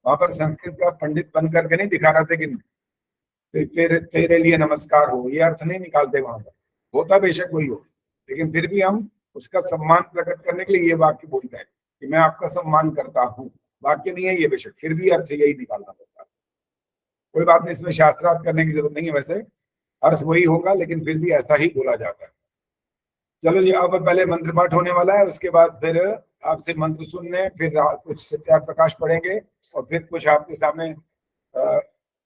वहां पर संस्कृत का पंडित बन करके नहीं दिखा रहे थे कि तेरे तेरे लिए नमस्कार हो, ये अर्थ नहीं निकालते वहां पर। होता बेशक वही हो, लेकिन फिर भी हम उसका सम्मान प्रकट करने के लिए ये वाक्य बोलते हैं कि मैं आपका सम्मान करता हूँ। वाक्य नहीं है ये बेशक, फिर भी अर्थ यही निकालना पड़ता है। कोई बात नहीं, इसमें शास्त्रार्थ करने की जरूरत नहीं है, वैसे अर्थ वही होगा, लेकिन फिर भी ऐसा ही बोला जाता है। चलो जी, अब पहले मंत्र पाठ होने वाला है, उसके बाद फिर आपसे मंत्र सुनने, फिर कुछ सत्यार्थ प्रकाश पढ़ेंगे, और फिर कुछ आपके सामने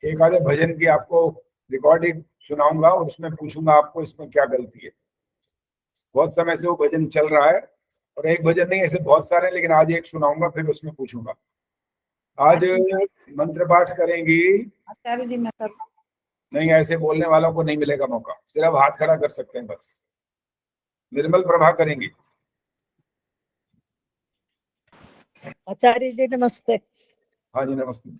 एक आधे भजन की आपको रिकॉर्डिंग सुनाऊंगा, और उसमें पूछूंगा आपको इसमें क्या गलती है। बहुत समय से वो भजन चल रहा है, और एक भजन नहीं, ऐसे बहुत सारे, लेकिन आज एक सुनाऊंगा, फिर उसमें पूछूंगा। आज मंत्र पाठ करेंगी आचार्य जी। मैं करूं? नहीं, ऐसे बोलने वालों को नहीं मिलेगा मौका, सिर्फ हाथ खड़ा कर सकते हैं बस। निर्मल प्रभा करेंगी। आचार्य जी नमस्ते। हाँ जी नमस्ते।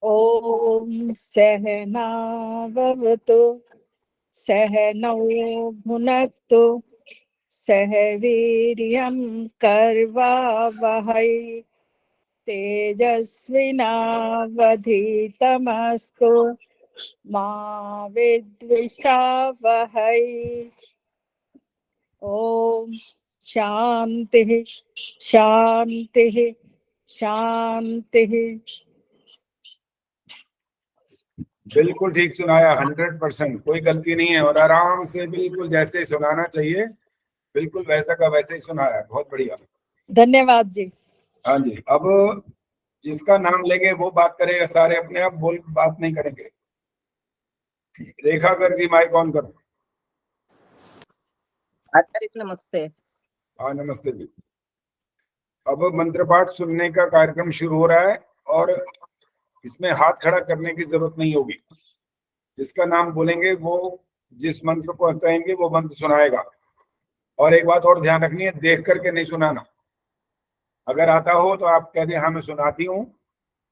ओम सहनावतु सहनौ भुनक्तु सह वीर्यं कर्वावहै तेजस्विनावधीतमस्तु मा विद्विषावहै। ओम शांति शांति शांति। बिल्कुल ठीक सुनाया, 100%, कोई गलती नहीं है, और आराम से बिल्कुल जैसे सुनाना चाहिए, बिल्कुल वैसा का वैसे ही सुनाया, बहुत बढ़िया। धन्यवाद जी। हाँ जी, अब जिसका नाम लेंगे वो बात करेगा, सारे अपने आप बोल बात नहीं करेंगे। रेखा गर्ग जी, माइक ऑन करो। आचार्य जी नमस्ते। हाँ नमस्ते जी। अब मंत्र पाठ सुनने का कार्यक्रम शुरू हो रहा है, और इसमें हाथ खड़ा करने की जरूरत नहीं होगी। जिसका नाम बोलेंगे वो जिस मंत्र को कहेंगे वो मंत्र सुनाएगा। और एक बात और ध्यान रखनी है, देख करके नहीं सुनाना। अगर आता हो तो आप कह दें हाँ मैं सुनाती हूँ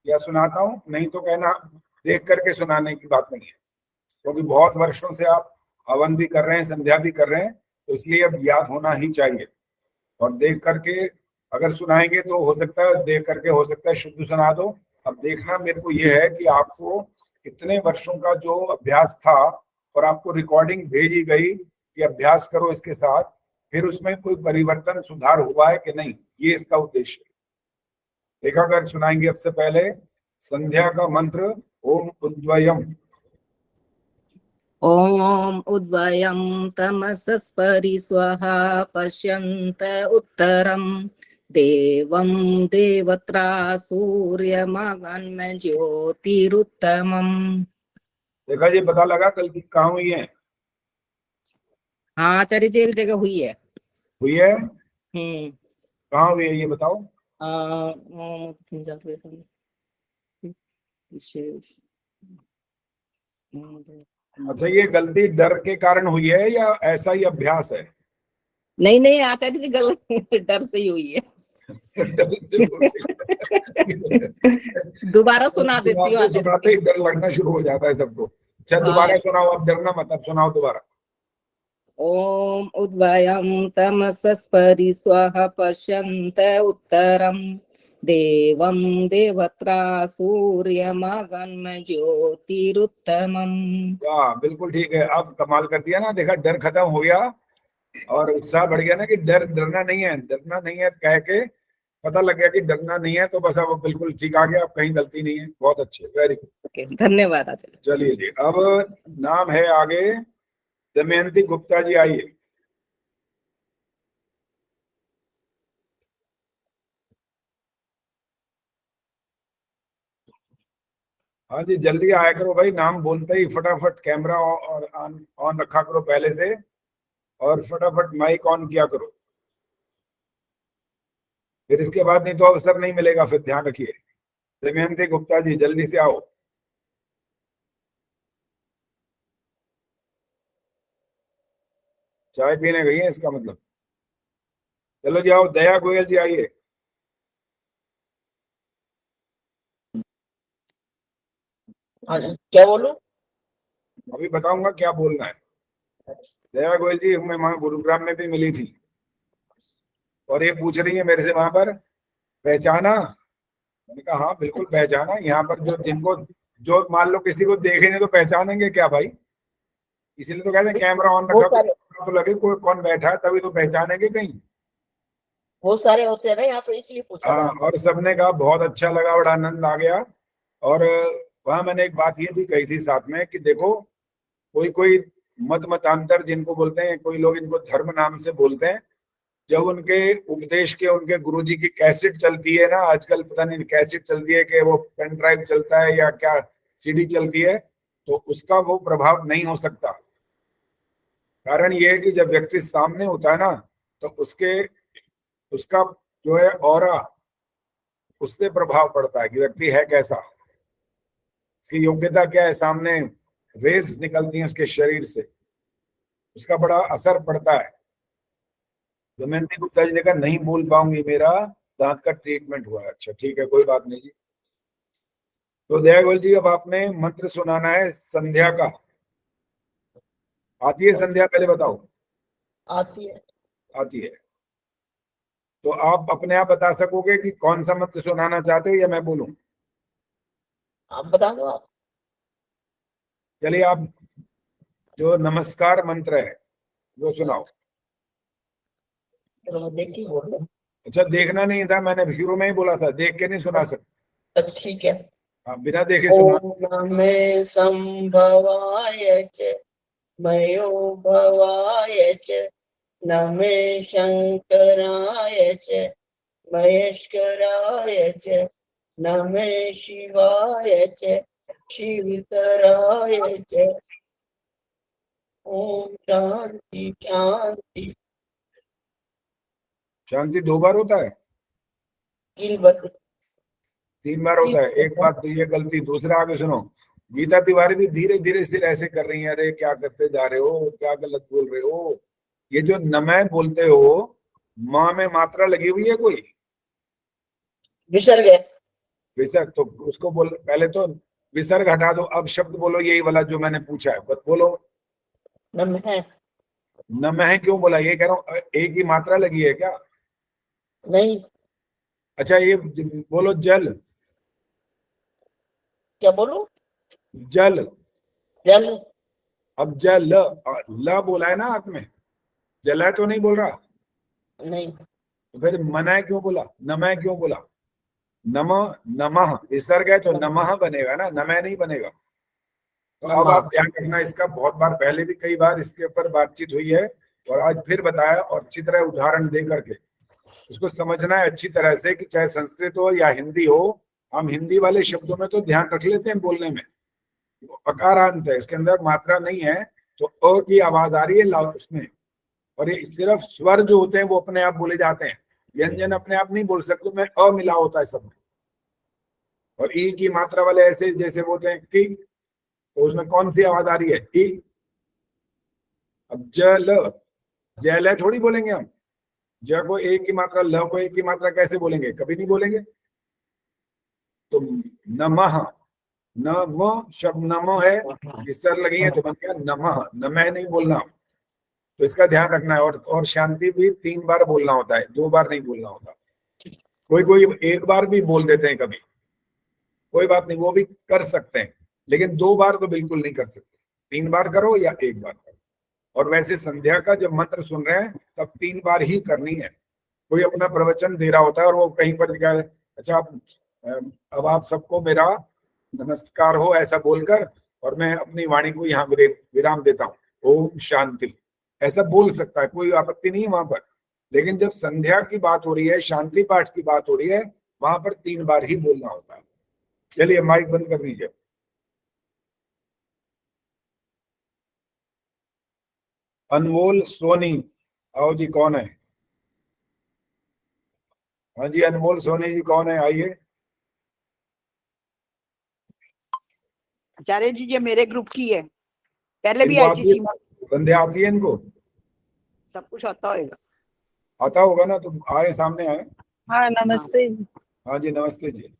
या सुनाता हूँ, नहीं तो कहना देख करके सुनाने की बात नहीं है, क्योंकि बहुत वर्षों से आप हवन भी कर रहे हैं, संध्या भी कर रहे हैं, तो इसलिए अब याद होना ही चाहिए। और देख करके अगर सुनाएंगे तो हो सकता है, देख करके हो सकता है शुद्ध सुना दो। अब देखना मेरे को ये है कि आपको इतने वर्षों का जो अभ्यास था, और आपको रिकॉर्डिंग भेजी गई कि अभ्यास करो इसके साथ, फिर उसमें कोई परिवर्तन सुधार हुआ है कि नहीं, ये इसका उद्देश्य है। देखा कर सुनाएंगे अब से पहले संध्या का मंत्र, ओम उद्वयम। ओम उद्वयं तमसस्परि स्वाहा पश्यन्त उत्तरं देवं देवत्रा सूर्यमगन्म ज्योतिरुत्तमम्। देखा जी, पता लगा गलती कहाँ हुई है? हाँ आचार्य जी एक जगह हुई है। हुई है? कहाँ हुई है ये बताओ। अच्छा, ये गलती डर के कारण हुई है या ऐसा ही अभ्यास है? नहीं नहीं आचार्य जी गलत डर से ही हुई है। डर से हुई है। दोबारा सुना देती हूँ। सुनाते ही डर लगना शुरू हो जाता है सबको। अच्छा दोबारा सुनाओ, अब डरना मत, अब सुनाओ दोबारा। ओम उद्वयं तमसस्परि स्वाहा पश्यन्त उत्तरं देवं देवत्रा सूर्यमगन्म ज्योतिरुत्तमम्। वाह, बिल्कुल ठीक है, अब कमाल कर दिया ना, देखा डर खत्म हो गया और उत्साह बढ़ गया ना, कि डरना नहीं है, डरना नहीं है कह के पता लग गया कि डरना नहीं है, तो बस अब बिल्कुल ठीक आ गया, अब कहीं गलती नहीं है। बहुत अच्छे, वेरी गुड। धन्यवाद आचार्य। चलिए जी, अब नाम है आगे दमयंती गुप्ता जी, आइए। हाँ जी, जल्दी आया करो भाई, नाम बोलते ही फटाफट कैमरा और ऑन रखा करो पहले से, और फटाफट माइक ऑन किया करो, फिर इसके बाद नहीं तो अवसर नहीं मिलेगा, फिर ध्यान रखिए। दमयंती गुप्ता जी जल्दी से आओ। चाय पीने गई है इसका मतलब। चलो जी आओ, दया गोयल जी आइए। क्या बोलूं? अभी बताऊंगा क्या बोलना है। दया गोयल जी हमें वहां गुरुग्राम में भी मिली थी और ये पूछ रही है मेरे से वहां पर पहचाना। मैंने कहा हाँ बिल्कुल पहचाना। यहाँ पर जो जिनको जो मान लो किसी को देखेंगे तो पहचानेंगे क्या भाई? इसीलिए तो कहते हैं कैमरा ऑन बहुत रखा सारे तो लगे कोई कौन बैठा है, तभी तो पहचानेंगे कहीं। बहुत सारे होते हैं ना यहाँ, तो इसलिए पूछा हाँ, था। और सबने कहा बहुत अच्छा लगा, बड़ा आनंद आ गया। और वहां मैंने एक बात ये भी कही थी साथ में कि देखो कोई कोई मतांतर जिनको बोलते हैं, कोई लोग इनको धर्म नाम से बोलते हैं, जब उनके उपदेश के उनके गुरुजी की कैसेट चलती है ना, आजकल पता नहीं कैसेट चलती है कि वो पेन ड्राइव चलता है या क्या सीडी चलती है, तो उसका वो प्रभाव नहीं हो सकता। कारण ये है कि जब व्यक्ति सामने होता है ना, तो उसका जो है ऑरा, उससे प्रभाव पड़ता है कि व्यक्ति है कैसा, उसकी योग्यता क्या है, सामने रेस निकलती है उसके शरीर से, उसका बड़ा असर पड़ता है। दमयंती गुप्ता जी ने कहा नहीं बोल पाऊंगी, मेरा दांत का ट्रीटमेंट हुआ है। अच्छा ठीक है, कोई बात नहीं जी। तो दया गोयल जी अब आपने मंत्र सुनाना है संध्या का। आती है संध्या? पहले बताओ। आती है। आती है तो आप अपने आप बता सकोगे कि कौन सा मंत्र सुनाना चाहते हो या मैं बोलूं? आप बता दो आप। चलिए आप जो नमस्कार मंत्र है वो सुनाओ। चलो मैं देख के बोल रहा हूँ। अच्छा देखना नहीं था, मैंने शुरू में ही बोला था देख के नहीं सुना सकते। तो ठीक है। हाँ बिना देखे सुना। ओम नमे संभवाय च मयो भवाय च नमे शंकराय च महेश्वराय च नमे शिवाय च शिवतराय च। ओम शांति शांति। शांति 2 बार होता है? गिलबत 3 बार होता है? एक बात तो ये गलती, दूसरा आगे सुनो। गीता तिवारी भी धीरे धीरे सिर ऐसे कर रही है, अरे क्या करते जा रहे हो, क्या गलत बोल रहे हो। ये जो नमः बोलते हो, माँ में मात्रा लगी हुई है कोई? विसर्ग है। विसर्ग तो उसको बोल, पहले तो विसर्ग हटा दो, अब शब्द बोलो यही वाला जो मैंने पूछा है, बस बोलो। नमः नमः क्यों बोला? ये कह रहा हूँ एक ही मात्रा लगी है क्या? नहीं। अच्छा ये बोलो जल। क्या बोलूं? जल। जल। अब जल ल बोला है ना हाथ में, जल है तो नहीं बोल रहा। नहीं। तो फिर मना क्यों बोला, नमः क्यों बोला? नम नमः विसर्ग है तो नमः बनेगा ना, नमः नहीं बनेगा। तो अब आप ध्यान रखना इसका, बहुत बार पहले भी कई बार इसके ऊपर बातचीत हुई है और आज फिर बताया, और अच्छी तरह उदाहरण दे करके उसको समझना है अच्छी तरह से कि चाहे संस्कृत हो या हिंदी हो, हम हिंदी वाले शब्दों में तो ध्यान रख लेते हैं बोलने में, अकारांत है इसके अंदर, मात्रा नहीं है, तो अ की आवाज आ रही है उसमें, और ये सिर्फ स्वर जो होते हैं वो अपने आप बोले जाते हैं, व्यंजन अपने आप नहीं बोल सकते, में अ मिला होता है सब में। और ई की मात्रा वाले ऐसे जैसे बोलते हैं कि, तो उसमें कौन सी आवाज आ रही है? ई। अब जल, जल थोड़ी बोलेंगे हम, ज को एक की मात्रा, ल को एक की मात्रा कैसे बोलेंगे? कभी नहीं बोलेंगे। तो नमः, नम शब्द नमो है, विस्तार लगी है तो बन गया नमः, नमः नहीं बोलना। तो इसका ध्यान रखना है। और शांति भी 3 बार बोलना होता है, 2 बार नहीं बोलना होता। कोई कोई 1 बार भी बोल देते हैं कभी, कोई बात नहीं, वो भी कर सकते हैं, लेकिन 2 बार तो बिल्कुल नहीं कर सकते। 3 बार करो या 1 बार करो। और वैसे संध्या का जब मंत्र सुन रहे हैं तब 3 बार ही करनी है। कोई अपना प्रवचन दे रहा होता है और वो कहीं पर लिखा है, अच्छा अब आप सबको मेरा नमस्कार हो, ऐसा बोलकर और मैं अपनी वाणी को यहाँ विराम देता हूँ, ओम शांति, ऐसा बोल सकता है, कोई आपत्ति नहीं है वहां पर। लेकिन जब संध्या की बात हो रही है, शांति पाठ की बात हो रही है, वहां पर 3 बार ही बोलना होता है। चलिए माइक बंद कर दीजिए। अनमोल सोनी, आओ जी, कौन है? हाँ जी, अनमोल सोनी जी कौन है, आइए। आचार्य जी ये मेरे ग्रुप की है, पहले भी इनको आई थी आती है, सीमा। संध्या आती है इनको? सब कुछ आता होगा। आता होगा ना, तो आए, सामने आए। हाँ नमस्ते। हाँ जी नमस्ते जी।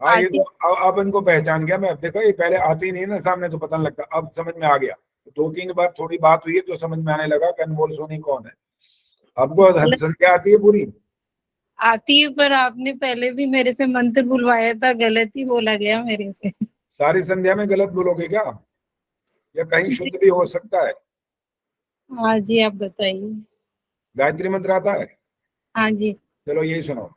हाँ ये आती तो अब इनको पहचान गया मैं। अब देखो ये पहले आती नहीं ना सामने तो पता नहीं लगता, अब समझ में आ गया। 2-3 बार थोड़ी बात हुई है तो समझ में आने लगा कि अनमोल सोनी कौन है। आपको संख्या आती है पूरी? आती है, पर आपने पहले भी मेरे से मंत्र बुलवाया था, गलत ही बोला गया मेरे से। सारी संध्या में गलत बोलोगे क्या, या कहीं शुद्ध भी हो सकता है? हाँ जी, आप बताइए। गायत्री मंत्र आता है? हाँ जी। चलो यही सुनो।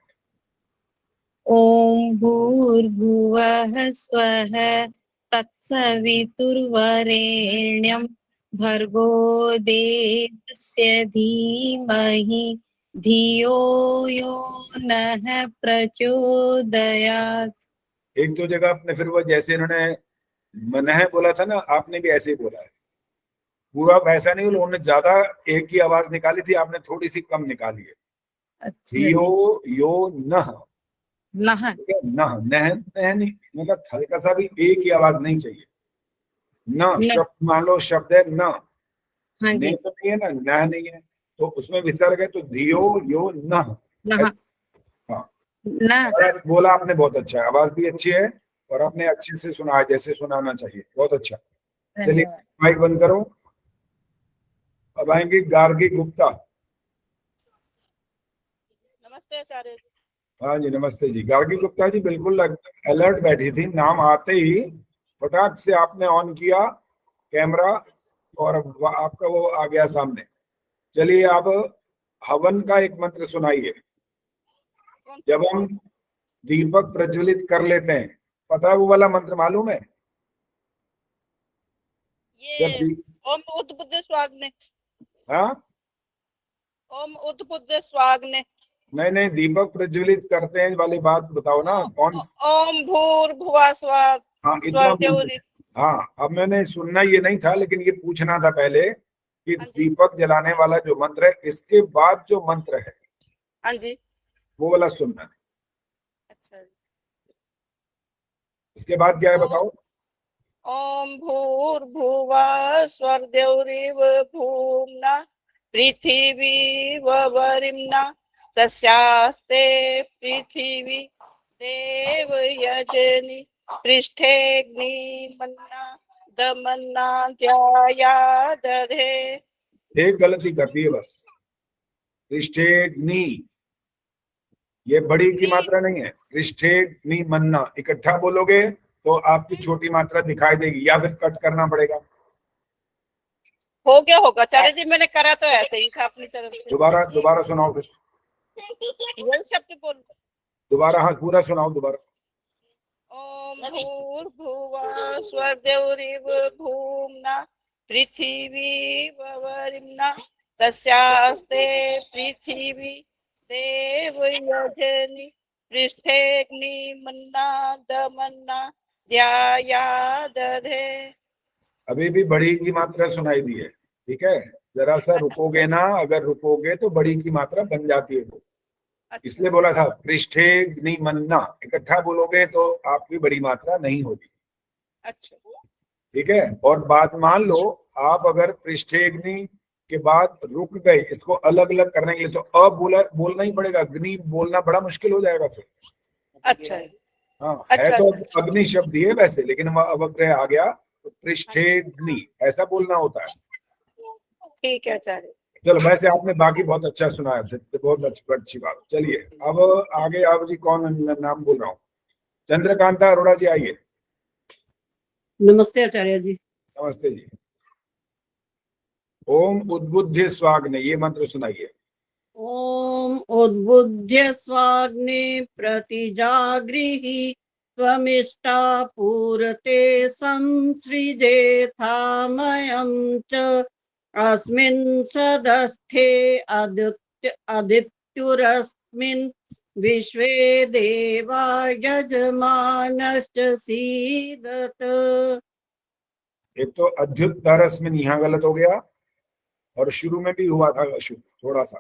ओम भूर्भुवः स्वः तत्सवितुर्वरेण्यं भर्गो देवस्य धीमहि धियो यो नः प्रचोदयात्। एक दो जगह आपने फिर वो जैसे इन्होंने मनह बोला था ना, आपने भी ऐसे ही बोला है। पूरा वैसा नहीं, उन्होंने ज्यादा एक ही आवाज निकाली थी, आपने थोड़ी सी कम निकाली है। अच्छा धियो जी। यो नह, नह। ठीक है? नह नह नह नहीं, मतलब हल्का सा भी एक ही आवाज नहीं चाहिए। न न। शब्द मान लो शब्द है न, हाँ ने जी। तो नहीं है ना, नह नहीं है, तो उसमें विसर्ग है, तो धियो यो नह। नह। हाँ, न। और बोला आपने, बहुत अच्छा है, आवाज भी अच्छी है और आपने अच्छे से सुना है, जैसे सुनाना चाहिए, बहुत अच्छा। चलिए धन्यवाद। माइक बंद करो। अब आएंगे गार्गी गुप्ता। नमस्ते आचार्य जी। हाँ जी नमस्ते जी। गार्गी गुप्ता जी बिल्कुल अलर्ट बैठी थी, नाम आते ही फटाक से आपने ऑन किया कैमरा और आपका वो आ गया सामने। चलिए अब हवन का एक मंत्र सुनाइए। जब हम दीपक प्रज्वलित कर लेते हैं, पता है वो वाला मंत्र मालूम है? जब ये ओम उद्बुद्ध स्वाग्ने। हाँ ओम उद्बुद्ध स्वाग्ने। नहीं, दीपक प्रज्वलित करते हैं वाली बात बताओ ना, कौन? ओम भूर्भुवः स्वः हाँ इतना बोल। हाँ अब मैंने सुनना ये नहीं था, लेकिन ये पूछना था पहले कि हाँ जी। दीपक जलाने वाला जो मंत्र है, इसके बाद जो मंत्र है हाँ जी। वो वाला सुनना है। अच्छा। इसके बाद क्या है बताओ? ओम भूर्भुवः स्वर्देवरिव भूम्ना पृथिवी वरिम्ना तस्यास्ते पृथिवी देव यजनि पृष्ठेऽग्नि मन्ना दमन्ना ध्याया दधे। एक गलती कर दी है बस, पृष्ठेग्नि, ये बड़ी की मात्रा नहीं है। पृष्ठेग्नि मन्ना इकट्ठा बोलोगे तो आपकी छोटी मात्रा दिखाई देगी, या फिर कट करना पड़ेगा। हो गया होगा आचार्य जी, मैंने करा तो ऐसे ही था अपनी तरफ से। दोबारा दोबारा सुनाओ फिर, यही शब्द बोल। दोबारा, हाँ पूरा सुनाओ दोबारा। ओम भूर्भुवः स्वदेवरिव भूम्ना पृथिवी वरिम्ना तस्यास्ते पृथिवी देव यजनि पृष्ठेऽग्नि मन्ना दमन्ना ध्याया दधे। अभी भी बड़ी की मात्रा सुनाई दी है, ठीक है? जरा सा रुकोगे ना, अगर रुकोगे तो बड़ी की मात्रा बन जाती है वो, इसलिए बोला था पृष्ठेग्नि मन्ना, इकट्ठा बोलोगे तो आपकी बड़ी मात्रा नहीं होगी। अच्छा। ठीक है? और बात मान लो आप अगर पृष्ठेग्नि के बाद रुक गए, इसको अलग अलग करने के लिए, तो बोलना ही पड़ेगा, अग्नि बोलना बड़ा मुश्किल हो जाएगा फिर। अच्छा। हाँ है अच्छा। तो अग्नि शब्द ही है वैसे, लेकिन अवग्रह आ गया तो पृष्ठेग्नि ऐसा बोलना होता है। ठीक है आचार्य। चलो वैसे आपने बाकी बहुत अच्छा सुनाया था, तो बहुत अच्छी बात। चलिए अब आगे, आप जी कौन नाम बोल रहा हूँ? चंद्रकांता अरोड़ा जी आइए। नमस्ते आचार्य जी। नमस्ते जी। ओम उद्बुद्ध स्वाग्ने, ये मंत्र सुनाइए। ओम उद्बुद्ध्य स्वाग्ने प्रतिजागृहि त्वमिष्टा पूरते संसृजेथामयं च अस्मिन् सदस्थे आदित्युरस्मिन् विश्वे देवा यजमानश्च सीदत। एक तो अद्युत्तरस्मिन् यहाँ गलत हो गया, और शुरू में भी हुआ था अशुभ थोड़ा सा।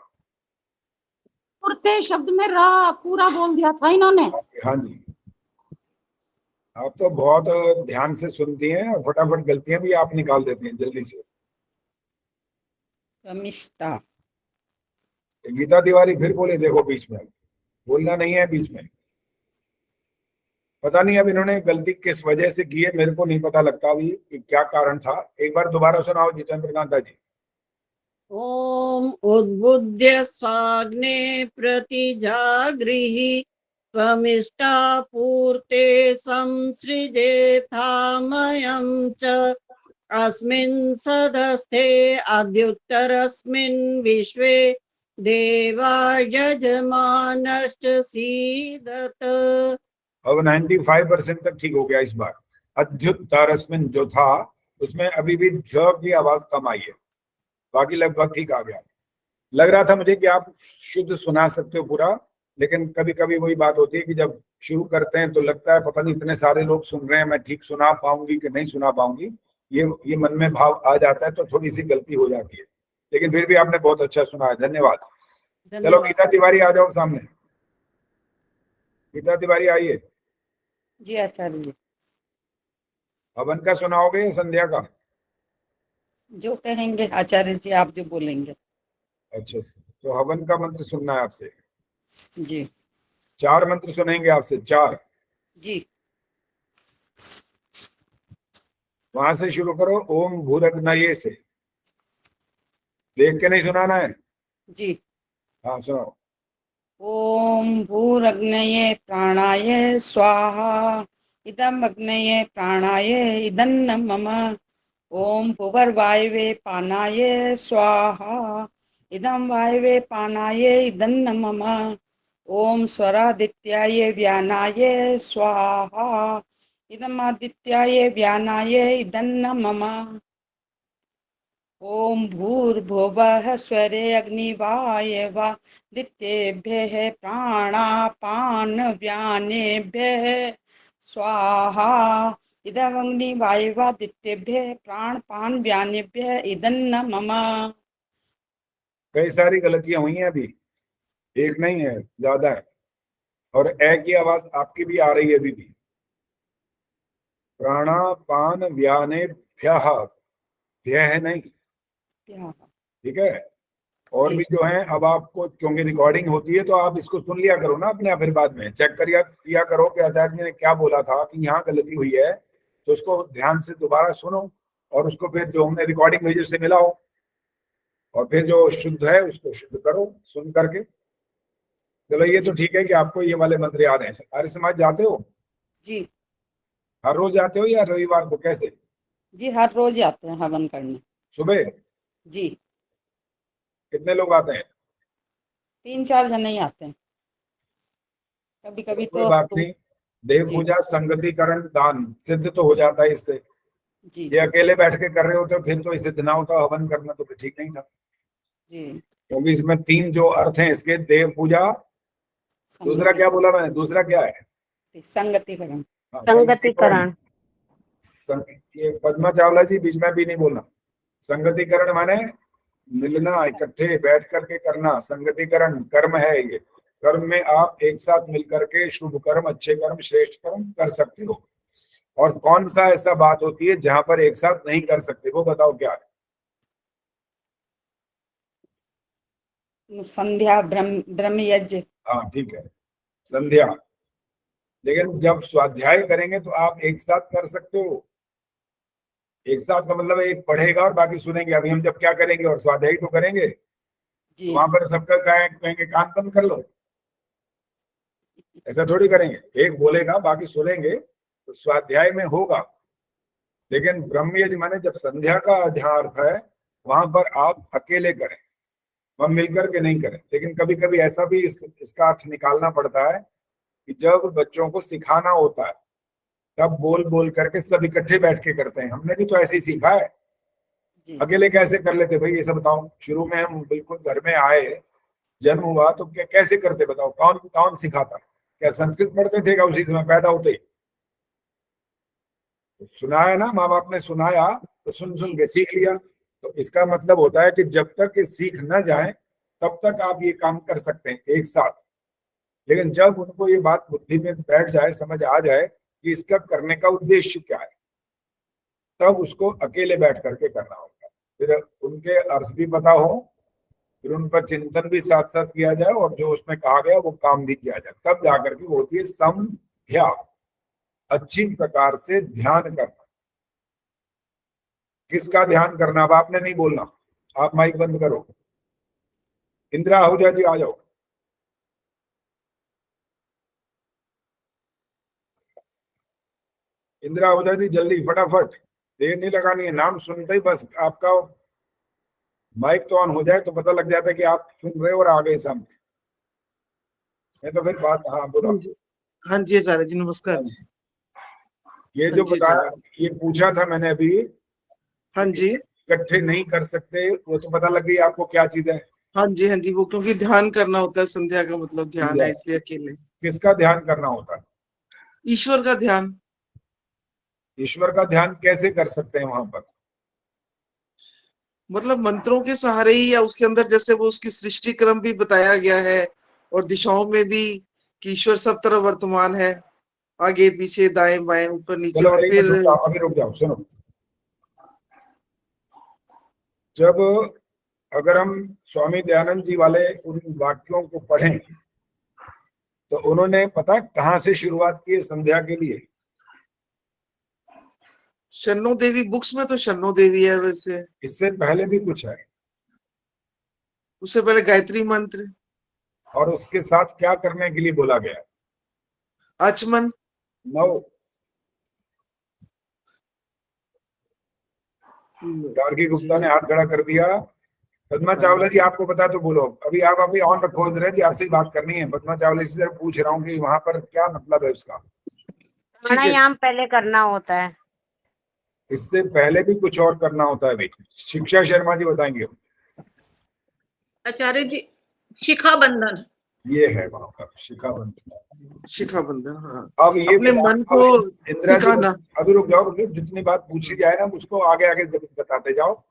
पूर्ते शब्द में रा पूरा बोल दिया था इन्होंने। हाँ जी, आप तो बहुत ध्यान से सुनती हैं और फटाफट गलतियां भी आप निकाल देती हैं जल्दी से। कमिष्ठा। गीता तिवारी फिर बोले, देखो बीच में बोलना नहीं है बीच में। पता नहीं अब इन्होंने गलती किस वजह से की है, मेरे को नहीं पता लगता अभी कि क्या कारण था। एक बार दोबारा सुनाओ जितेंद्र कांता जी। ॐ उद्बुद्ध्य स्वाग्ने प्रतिजागृहि त्वमिष्टापूर्ते संसृजेथामयं च अस्मिन् सदस्थे अद्युत्तरस्मिन् विश्वे देवा यजमानश्च सीदत। अब 95% तक ठीक हो गया इस बार। अद्युत्तरस्मिन् जो था उसमें अभी भी ध्य की आवाज कम आई है, बाकी लगभग ठीक आ गया। लग रहा था मुझे कि आप शुद्ध सुना सकते हो पूरा, लेकिन कभी कभी वही बात होती है कि जब शुरू करते हैं तो लगता है पता नहीं इतने सारे लोग सुन रहे हैं, मैं ठीक सुना पाऊंगी कि नहीं सुना पाऊंगी, ये मन में भाव आ जाता है, तो थोड़ी सी गलती हो जाती है। लेकिन फिर भी आपने बहुत अच्छा सुना है, धन्यवाद। चलो गीता तिवारी आ जाओ सामने। गीता तिवारी आइए। जी आचार्य जी, हवन का सुनाओगे या संध्या का? जो कहेंगे आचार्य जी, आप जो बोलेंगे। अच्छा, तो हवन का मंत्र सुनना है आपसे। जी 4 मंत्र सुनेंगे आपसे, 4। जी वहां से शुरू करो, ओम भूरग्नये से। देख के नहीं सुनाना है। जी। हाँ सुनाओ। ओम भूरग्नये प्राणाय स्वाहा, इदम अग्नये प्राणाय इदन्न मम। ओम भुवर्वायवे पानाय स्वाहा, इदं वायवे पानाय इदन्न मम। ओम स्वरादित्याय व्यानाय स्वाहा, इदम् आदित्याय व्यानाय इदन्न मम। ओम भूर्भुवः स्वरे अग्निवायवा दित्येभ्यः प्राणापान व्यानेभ्यः स्वाहा, इदमग्निवायवादित्येभ्यः प्राणपान व्यानेभ्यः इदन्न मम। कई सारी गलतियां हुई हैं अभी, एक नहीं है, ज्यादा है। और ए की आवाज आपकी भी आ रही है अभी भी। प्राणापान व्याने भ्यः, भ्य है नहीं, ठीक है। और जी। भी जो है, अब आपको क्योंकि रिकॉर्डिंग होती है तो आप इसको सुन लिया करो ना अपने, फिर बाद में चेक किया करो कि आचार्य जी ने क्या बोला था, कि यहाँ गलती हुई है, तो उसको ध्यान से दोबारा सुनो और उसको फिर जो हमने रिकॉर्डिंग भेजी उससे मिलाओ, और फिर जो शुद्ध है उसको शुद्ध करो सुन करके। चलो ये तो ठीक है कि आपको ये वाले मंत्र याद है। आर्य समाज जाते हो? जी हर रोज जाते हो या रविवार को, कैसे? जी, हर रोज आते हैं हवन करने। सुबह? जी, कितने लोग आते हैं? 3-4 जने ही आते हैं, कभी कभी कोई तो बात नहीं, देव जी। पूजा संगतिकरण दान सिद्ध तो हो जाता है इससे। जी ये अकेले बैठ के कर रहे होते हो फिर तो सिद्ध ना होता, हवन करना तो फिर ठीक नहीं था, जी। क्योंकि इसमें 3 जो अर्थ हैं इसके, देव पूजा, दूसरा क्या बोला मैंने, दूसरा क्या है? संगतिकरण। हाँ, संगतिकरण। ये पद्मा चावला जी बीच में भी नहीं बोलना। संगतिकरण माने मिलना, इकट्ठे बैठ करके करना। संगतिकरण कर्म है, ये कर्म में आप एक साथ मिलकर के शुभ कर्म, अच्छे कर्म, श्रेष्ठ कर्म कर सकते हो। और कौन सा ऐसा बात होती है जहां पर एक साथ नहीं कर सकते, वो बताओ क्या है? संध्या, ब्रह्म यज्ञ। हाँ ठीक है, संध्या। लेकिन जब स्वाध्याय करेंगे तो आप एक साथ कर सकते हो। एक साथ का मतलब एक पढ़ेगा और बाकी सुनेंगे। अभी हम जब क्या करेंगे, और स्वाध्याय तो करेंगे, जी वहां पर सबका कहेंगे कान बंद कर लो, ऐसा थोड़ी करेंगे। एक बोलेगा बाकी सुनेंगे, तो स्वाध्याय में होगा। लेकिन ब्रह्म यज्ञ माने जब संध्या का जहाँ अर्थ है वहां पर आप अकेले करें, वह मिलकर के नहीं करें। लेकिन कभी कभी ऐसा भी इसका अर्थ निकालना पड़ता है कि जब बच्चों को सिखाना होता है तब बोल बोल करके सब इकट्ठे बैठ के करते हैं। हमने भी तो ऐसे ही सीखा है, जी अकेले कैसे कर लेते भाई, ये सब बताओ। शुरू में हम बिल्कुल घर में आए, जन्म हुआ तो कैसे करते बताओ, कौन कौन सिखाता? क्या संस्कृत पढ़ते थे क्या उसी समय पैदा होते ही? तो सुनाया ना, माँ बाप ने सुनाया तो सुन सुन के सीख लिया। तो इसका मतलब होता है कि जब तक ये सीख न जाए तब तक आप ये काम कर सकते हैं एक साथ। लेकिन जब उनको ये बात बुद्धि में बैठ जाए, समझ आ जाए कि इसका करने का उद्देश्य क्या है, तब उसको अकेले बैठ करके करना होगा। फिर उनके अर्थ भी पता हो, फिर उन पर चिंतन भी साथ साथ किया जाए, और जो उसमें कहा गया वो काम भी किया जाए, तब जाकर के वो होती है संध्या। अच्छी प्रकार से ध्यान करना। किसका ध्यान करना? अब आपने नहीं बोलना, आप माइक बंद करो। इंदिरा आहूजा जी आ जाओ। इंदिरा आहूजा जी जल्दी फटाफट, देर नहीं लगानी है। नाम सुनते ही बस आपका माइक तो ऑन हो जाए तो पता लग जाता है कि आप सुन रहे हो और आ गए सामने, नहीं तो फिर बात। हाँ बोलो। हाँ जी आचार्य जी, नमस्कार जी। ये जो हाँ जी, बताया, आचार्य। ये पूछा था मैंने अभी, हाँ जी, इकट्ठे नहीं कर सकते, वो तो पता लग गई आपको क्या चीज है। हाँ जी, हाँ जी, वो क्योंकि ध्यान करना होता है, संध्या का मतलब ध्यान है, इसलिए अकेले। किसका ध्यान करना होता है? ईश्वर का ध्यान। ईश्वर का ध्यान कैसे कर सकते हैं वहां पर? मतलब मंत्रों के सहारे ही, या उसके अंदर जैसे वो उसकी सृष्टि क्रम भी बताया गया है, और दिशाओं में भी कि ईश्वर सब तरफ वर्तमान है, आगे पीछे दाएं बाएं ऊपर नीचे। चलो और एक फिर मिनट रुक जाओ, अभी रुक जाओ, सुनो। जब अगर हम स्वामी दयानंद जी वाले उन वाक्यों को पढ़ें तो उन्होंने पता कहां से शुरुआत की है संध्या के लिए? शन्नो देवी बुक्स में तो शन्नो देवी है, वैसे इससे पहले भी कुछ है, उससे पहले गायत्री मंत्र, और उसके साथ क्या करने के लिए बोला गया? आचमन। नौ। गार्गी गुप्ता ने हाथ खड़ा कर दिया। पद्मा चावला जी आपको पता तो बोलो। अभी आप अभी ऑन रखो इंदिरा जी, आपसे बात करनी है। पद्मा चावला जी से पूछ रहा हूँ कि वहां पर क्या मतलब है उसका। प्राणायाम पहले करना होता है। इससे पहले भी कुछ और करना होता है भाई। शिक्षा शर्मा जी बताएंगे। आचार्य जी, शिखा बंधन, ये है वहां पर शिखा बंधन। शिखा बंधन, हाँ। अब ये अपने मन को इंदिरा जी टिकाना। अभी रुक जाओ, जितनी बात पूछी जाए ना उसको आगे आगे बताते जाओ।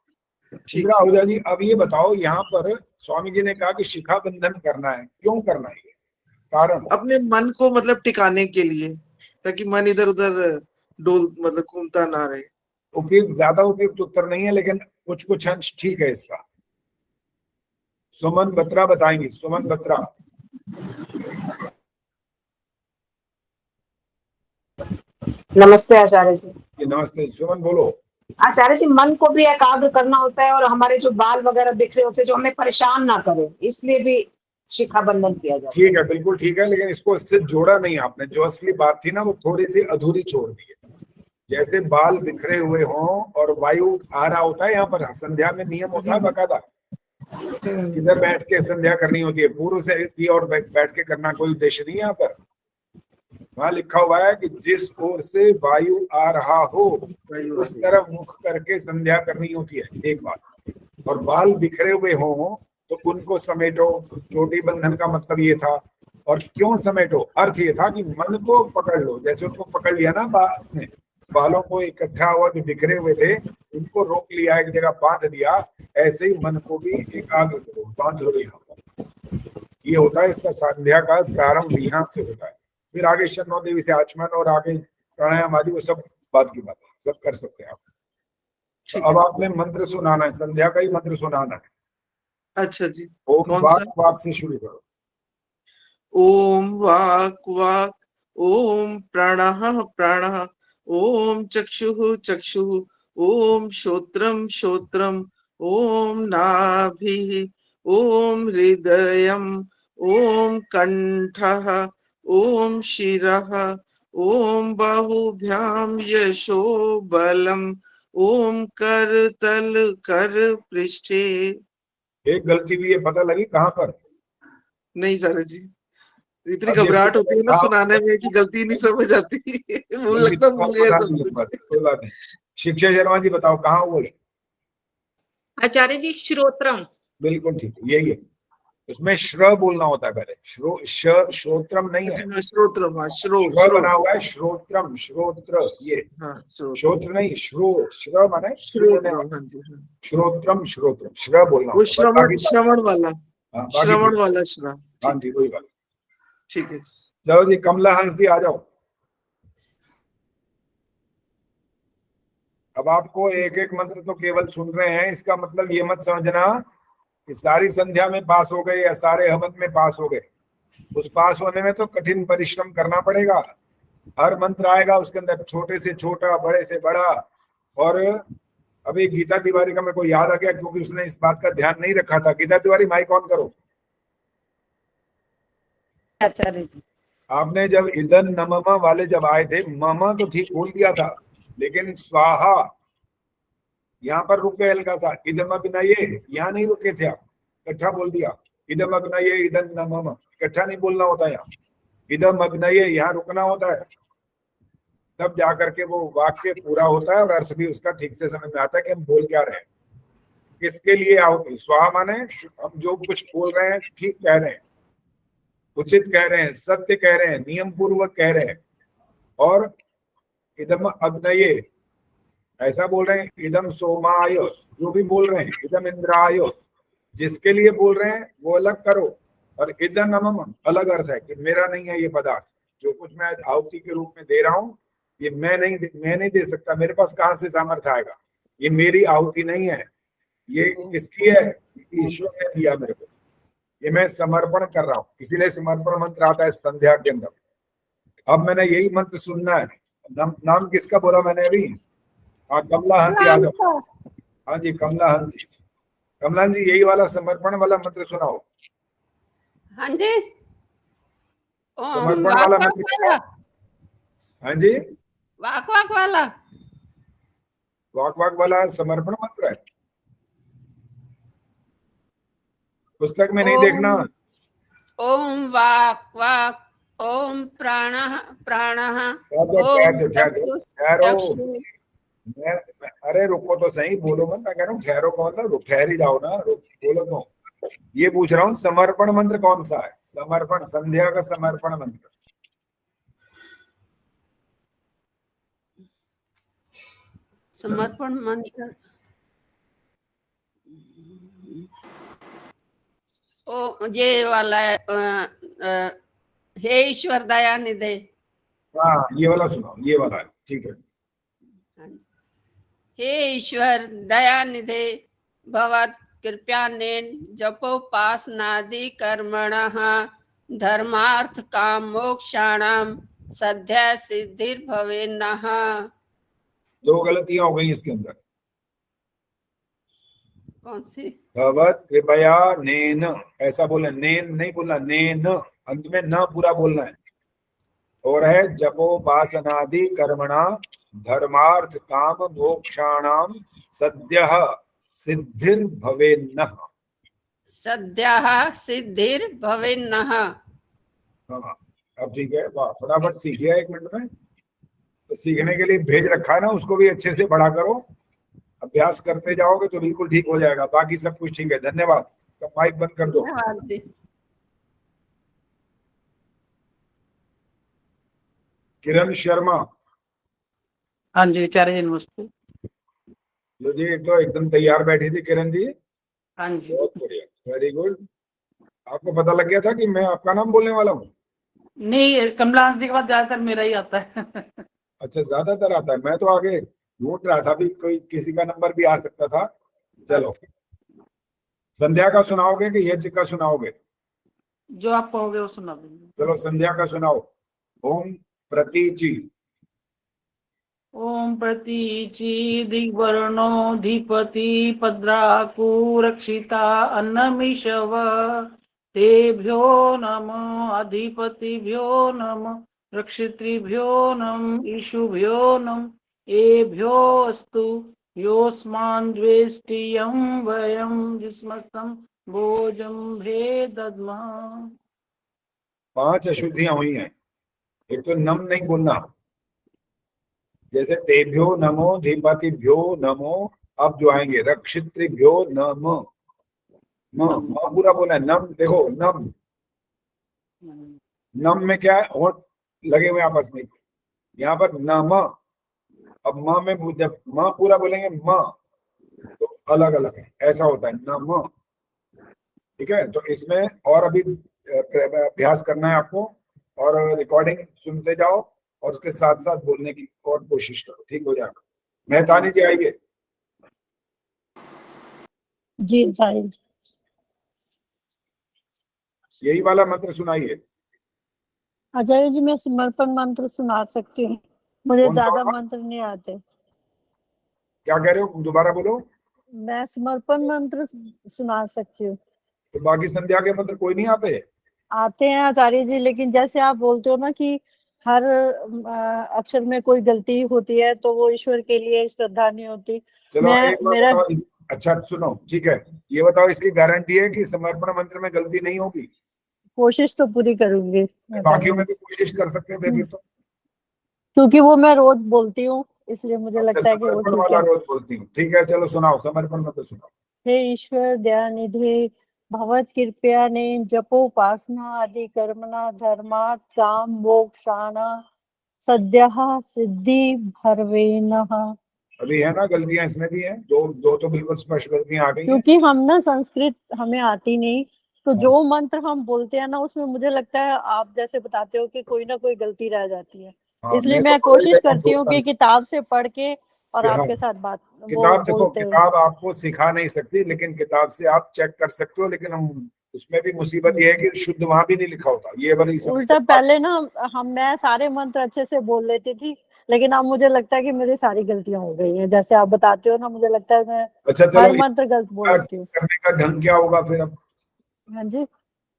इंदिरा आहूजा जी अब ये बताओ, यहाँ पर स्वामी जी ने कहा कि शिखा बंधन करना है, क्यों करना है? कारण अपने मन को मतलब टिकाने के लिए, ताकि मन इधर उधर डोल मतलब घूमता ना रहे। उपयुक्त, ज्यादा उपयुक्त उत्तर नहीं है, लेकिन कुछ कुछ अंश ठीक है इसका। सुमन बत्रा बताएंगे। सुमन बत्रा। नमस्ते आचार्य जी। नमस्ते सुमन, बोलो। आचार्य जी, मन को भी एकाग्र करना होता है, और हमारे जो बाल वगैरह बिखरे होते हैं जो हमें परेशान ना करे, इसलिए भी शिखा बंधन किया जाता है। ठीक है, बिल्कुल ठीक है, लेकिन इसको इससे जोड़ा नहीं आपने। जो असली बात थी ना वो थोड़ी सी अधूरी छोड़ दी है। जैसे बाल बिखरे हुए हों और वायु आ रहा होता है, यहाँ पर संध्या में नियम होता है बकायदा, किधर बैठ के संध्या करनी होती है। पूर्व से की और बैठ के करना कोई उद्देश्य नहीं है। यहाँ पर वहां लिखा हुआ है कि जिस ओर से वायु आ रहा हो उस तरफ मुख करके संध्या करनी होती है, एक बात। और बाल बिखरे हुए हों तो उनको समेटो। चोटी बंधन का मतलब ये था। और क्यों समेटो? अर्थ ये था कि मन को पकड़ लो। जैसे उनको पकड़ लिया ना बालों को इकट्ठा हुआ जो बिखरे हुए थे उनको रोक लिया, एक जगह बांध दिया, ऐसे ही मन को भी एकाग्र करो, बांध लो यहाँ पर। ये होता है इसका संध्या का प्रारंभ यहाँ से होता है। फिर आगे शन्नो देवी से आचमन और आगे प्राणायाम आदि वो सब बात की बात है, सब कर सकते हैं आप। तो अब आपने मंत्र सुनाना है, संध्या का ही मंत्र सुनाना है। अच्छा जी, ओम वाक से शुरू करो। ओम वाक वाक, ओम प्राणः प्राणः, ओम चक्षुः चक्षुः, ओम श्रोत्रम श्रोत्रम, ओम नाभिः, ओम हृदयम्, ओम कंठः, ओम शिरः, ओम बाहुभ्याम यशो बलम, ओम करतल कर पृष्ठे। एक गलती हुई है, पता लगी कहाँ पर? नहीं सर जी, इतनी घबराहट होती है ना सुनाने में कि गलती नहीं समझ आती। मुझे लगता भूल गया सब कुछ। शिक्षा शर्मा जी बताओ कहाँ हुआ? आचार्य जी, श्रोत्रम। बिल्कुल ठीक, यही है। उसमें श्र बोलना होता है पहले। श्रोत्रम नहीं है, श्रोत्रम। श्र बना हुआ है, श्रोत्रम, श्रोत्र। ये श्रोत्र नहीं, श्र माने श्रोत्रम, श्रोत्रम, श्र बोलना। वो श्रवण वाला, श्रवण वाला श्र। हाँ जी, वही वाला। ठीक है, चलो जी, कमला हंस जी आ जाओ। अब आपको एक एक मंत्र तो केवल सुन रहे हैं, इसका मतलब ये मत समझना कि सारी संध्या में पास हो गए या सारे हवन में पास हो गए। उस पास होने में तो कठिन परिश्रम करना पड़ेगा। हर मंत्र आएगा उसके अंदर छोटे से छोटा, बड़े से बड़ा। और अभी गीता तिवारी का मेरे को याद आ गया, क्योंकि उसने इस बात का ध्यान नहीं रखा था। गीता तिवारी माइक ऑन करो। आचार्य जी, आपने जब इदन नममा वाले जब आए थे, ममा तो ठीक बोल दिया था, लेकिन स्वाहा यहाँ पर रुक गए हल्का सा। इदम अग्नये यहाँ नहीं रुके थे आप, इकट्ठा बोल दिया। इदम अग्नये इदन नममा, इकट्ठा नहीं बोलना होता यहाँ। इदम अग्नये यहाँ रुकना होता है, तब जाकर के वो वाक्य पूरा होता है और अर्थ भी उसका ठीक से समझ में आता है कि हम बोल क्या रहे हैं, किसके लिए आहुति। स्वाहा माने हम जो कुछ बोल रहे हैं ठीक कह रहे हैं, उचित कह रहे हैं, सत्य कह रहे हैं, नियम पूर्वक कह रहे हैं। और इदम अग्नये ऐसा बोल रहे हैं, इदम सोमाय जो भी बोल रहे हैं, इदम इंद्राय जिसके लिए बोल रहे हैं वो अलग करो। और इदम नमम अलग अर्थ है कि मेरा नहीं है ये पदार्थ, जो कुछ मैं आहुति के रूप में दे रहा हूँ ये मैं नहीं दे सकता, मेरे पास कहाँ से सामर्थ्य आएगा, ये मेरी आहुति नहीं है, ये किसकी है, ईश्वर ने दिया मेरे को, ये मैं समर्पण कर रहा हूँ। इसीलिए समर्पण मंत्र आता है संध्या के अंदर। अब मैंने यही मंत्र सुनना है। नाम किसका बोला मैंने अभी? हाँ, कमला हंस यादव। हाँ जी, कमला हंस जी। कमला जी, यही वाला समर्पण वाला मंत्र सुनाओ। हाँ जी। समर्पण वाला मंत्र क्या? हाँ जी, वाक वाक वाला। वाक वाक वाला समर्पण मंत्र है, पुस्तक में नहीं देखना। ओम वाक वाक, ओम प्राणः प्राणः, ठहरो। अरे रुको तो सही, बोलो मत। मैं कह रहा हूँ ठहरो का मतलब ठहर ही जाओ ना, बोलो तो। ये पूछ रहा हूँ समर्पण मंत्र कौन सा है? समर्पण, संध्या का समर्पण मंत्र। समर्पण मंत्र। ओ ये वाला है, हे ईश्वर दया निधे। हाँ, ये वाला सुनाओ, ये वाला है, ठीक है। हे ईश्वर दया निधे भवत् कृपयानेन जपोपासनादि कर्मणः धर्मार्थ काम मोक्षाणाम सद्य सिद्धिर्भवेन्नः। दो गलतियां हो गई इसके अंदर। कौन सी? भगवत कृपया नेन, ऐसा बोलना, नेन नहीं बोलना, नेन अंत में न पूरा बोलना है। और है जपोपासनादि कर्मणा धर्मार्थ काम मोक्षाणाम सद्यः सिद्धिर्भवेन्नः। सद्यः सिद्धिर्भवेन्नः। हाँ, अब ठीक है। वाह, फटाफट सीख लिया 1 मिनट में। तो सीखने के लिए भेज रखा है ना, उसको भी अच्छे से पढ़ा करो, अभ्यास करते जाओगे तो बिल्कुल ठीक हो जाएगा। बाकी सब कुछ ठीक है। धन्यवाद। तो माइक बंद कर दो। किरण शर्मा। हाँ जी आचार्य जी, नमस्ते। लो जी, एक तो एकदम तैयार बैठी थी किरण जी। हाँ जी, बहुत बढ़िया, वेरी गुड। आपको पता लग गया था कि मैं आपका नाम बोलने वाला हूँ? नहीं, कमला हंस जी के बाद ज्यादातर मेरा ही आता है। अच्छा, ज्यादातर आता है। मैं तो आगे ढूंढ रहा था भी कोई किसी का नंबर भी आ सकता था। चलो, संध्या का सुनाओगे कि यज्ञ का सुनाओगे? जो आप कहोगे वो सुना देंगे। चलो, संध्या का सुनाओ। ओम प्रतीचि। ओम प्रतीचि दिग्वर्णोऽधिपति पद्राकु रक्षिता अन्नमिषव तेभ्यो नमः अधिपतिभ्यो नमः रक्षितृभ्यो नमः ईशुभ्यो नमः एभ्योऽस्तु योऽस्मान् द्वेष्टियं वयं जिस्मस्तं भोजं दद्मः। 5 अशुद्धियां हुई हैं। एक तो नम नहीं बोलना, जैसे तेभ्यो नमो धीपतिभ्यो नमो। अब जो आएंगे रक्षितृभ्यो नमः, पूरा बोला है। नम देखो, नम में क्या है? होंठ लगे हुए आपस में। यहाँ पर नम, अब माँ में जब माँ पूरा बोलेंगे माँ तो अलग अलग है, ऐसा होता है नम। ठीक है, तो इसमें और अभी अभ्यास करना है आपको, और रिकॉर्डिंग सुनते जाओ और उसके साथ साथ बोलने की और कोशिश करो, ठीक हो जाएगा। मेहतानी जी आइए। जी साईं जी। यही वाला मंत्र सुनाइए। आचार्य जी मैं समर्पण मंत्र सुना सकती हूँ, मुझे कौन सा ज्यादा वाला? मंत्र नहीं आते। क्या कह रहे हो, दोबारा बोलो। मैं समर्पण मंत्र सुना सकती हूँ। तो बाकी संध्या के मंत्र कोई नहीं आते? आते हैं आचार्य जी, लेकिन जैसे आप बोलते हो ना कि हर अक्षर में कोई गलती होती है तो वो ईश्वर के लिए श्रद्धा नहीं होती। चलो मैं एक बार मेरा बताओ अच्छा सुनो, ठीक है, ये बताओ इसकी गारंटी है कि समर्पण मंत्र में गलती नहीं होगी? कोशिश तो पूरी करूंगी आचार्य बाकियों जी, में भी कोशिश कर सकते थे फिर तो। क्योंकि वो मैं रोज बोलती हूँ, इसलिए मुझे अच्छा, लगता है कि वो समर्पण ठीक वाला है। रोज बोलती हूँ, ठीक है, चलो सुनाओ समर्पण मंत्र सुनाओ। हे ईश्वर दयानिधे भगवत कृपया ने जपोपासना आदि कर्मणा धर्मात् काम मोक्षाणा सद्यः सिद्धि भर्वेनः। अभी है ना गलतियां इसमें भी हैं, दो दो तो बिल्कुल स्पष्ट गलतियां आ गई हैं। क्योंकि हम ना संस्कृत हमें आती नहीं, तो जो मंत्र हम बोलते हैं ना उसमें मुझे लगता है आप जैसे बताते हो कि कोई ना कोई गलती रह जाती है, हाँ, इसलिए मेरे को मैं पता ही कोशिश नहीं, करती हूँ छोड़ता कि नहीं। किताब से पढ़ के और हाँ, आपके साथ बात वो किताब देखो, बोलते हुए। किताब आपको सिखा नहीं सकती, लेकिन किताब से आप चेक कर सकते हो, लेकिन हम उसमें भी मुसीबत ये है कि शुद्ध वहां भी नहीं लिखा होता, ये बड़ी उल्टा समस्या। पहले ना मैं सारे मंत्र अच्छे से बोल लेती थी, लेकिन अब मुझे लगता है कि मेरी सारी गलतियां हो गई हैं, जैसे आप बताते हो ना मुझे लगता है मैं अच्छा हर चलो, मंत्र गलत बोलती हूँ। करने का ढंग क्या होगा फिर अब? हाँ जी,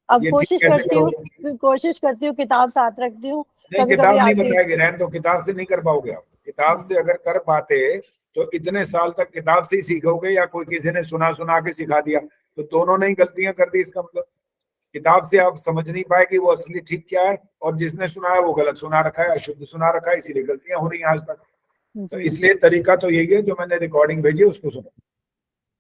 अब ये ठीक कोशिश कैसे करती हूँ, करोगे? किताब साथ रखती हूँ, नहीं, कभी कभी किताब नहीं आती। बताएगी, रहने दो, किताब से नहीं कर पाओगे आप। किताब से अगर कर पाते तो इतने साल तक किताब से ही सीखोगे, या कोई किसी ने सुना सुना के सिखा दिया, तो दोनों ने ही गलतियां कर दी, इसका मतलब किताब से आप समझ नहीं पाए कि वो असली ठीक क्या है, और जिसने सुना है वो गलत सुना रखा है, अशुद्ध सुना रखा है, इसीलिए गलतियां हो रही हैं आज तक। तो इसलिए तरीका तो यही है, जो मैंने रिकॉर्डिंग भेजी उसको सुनो,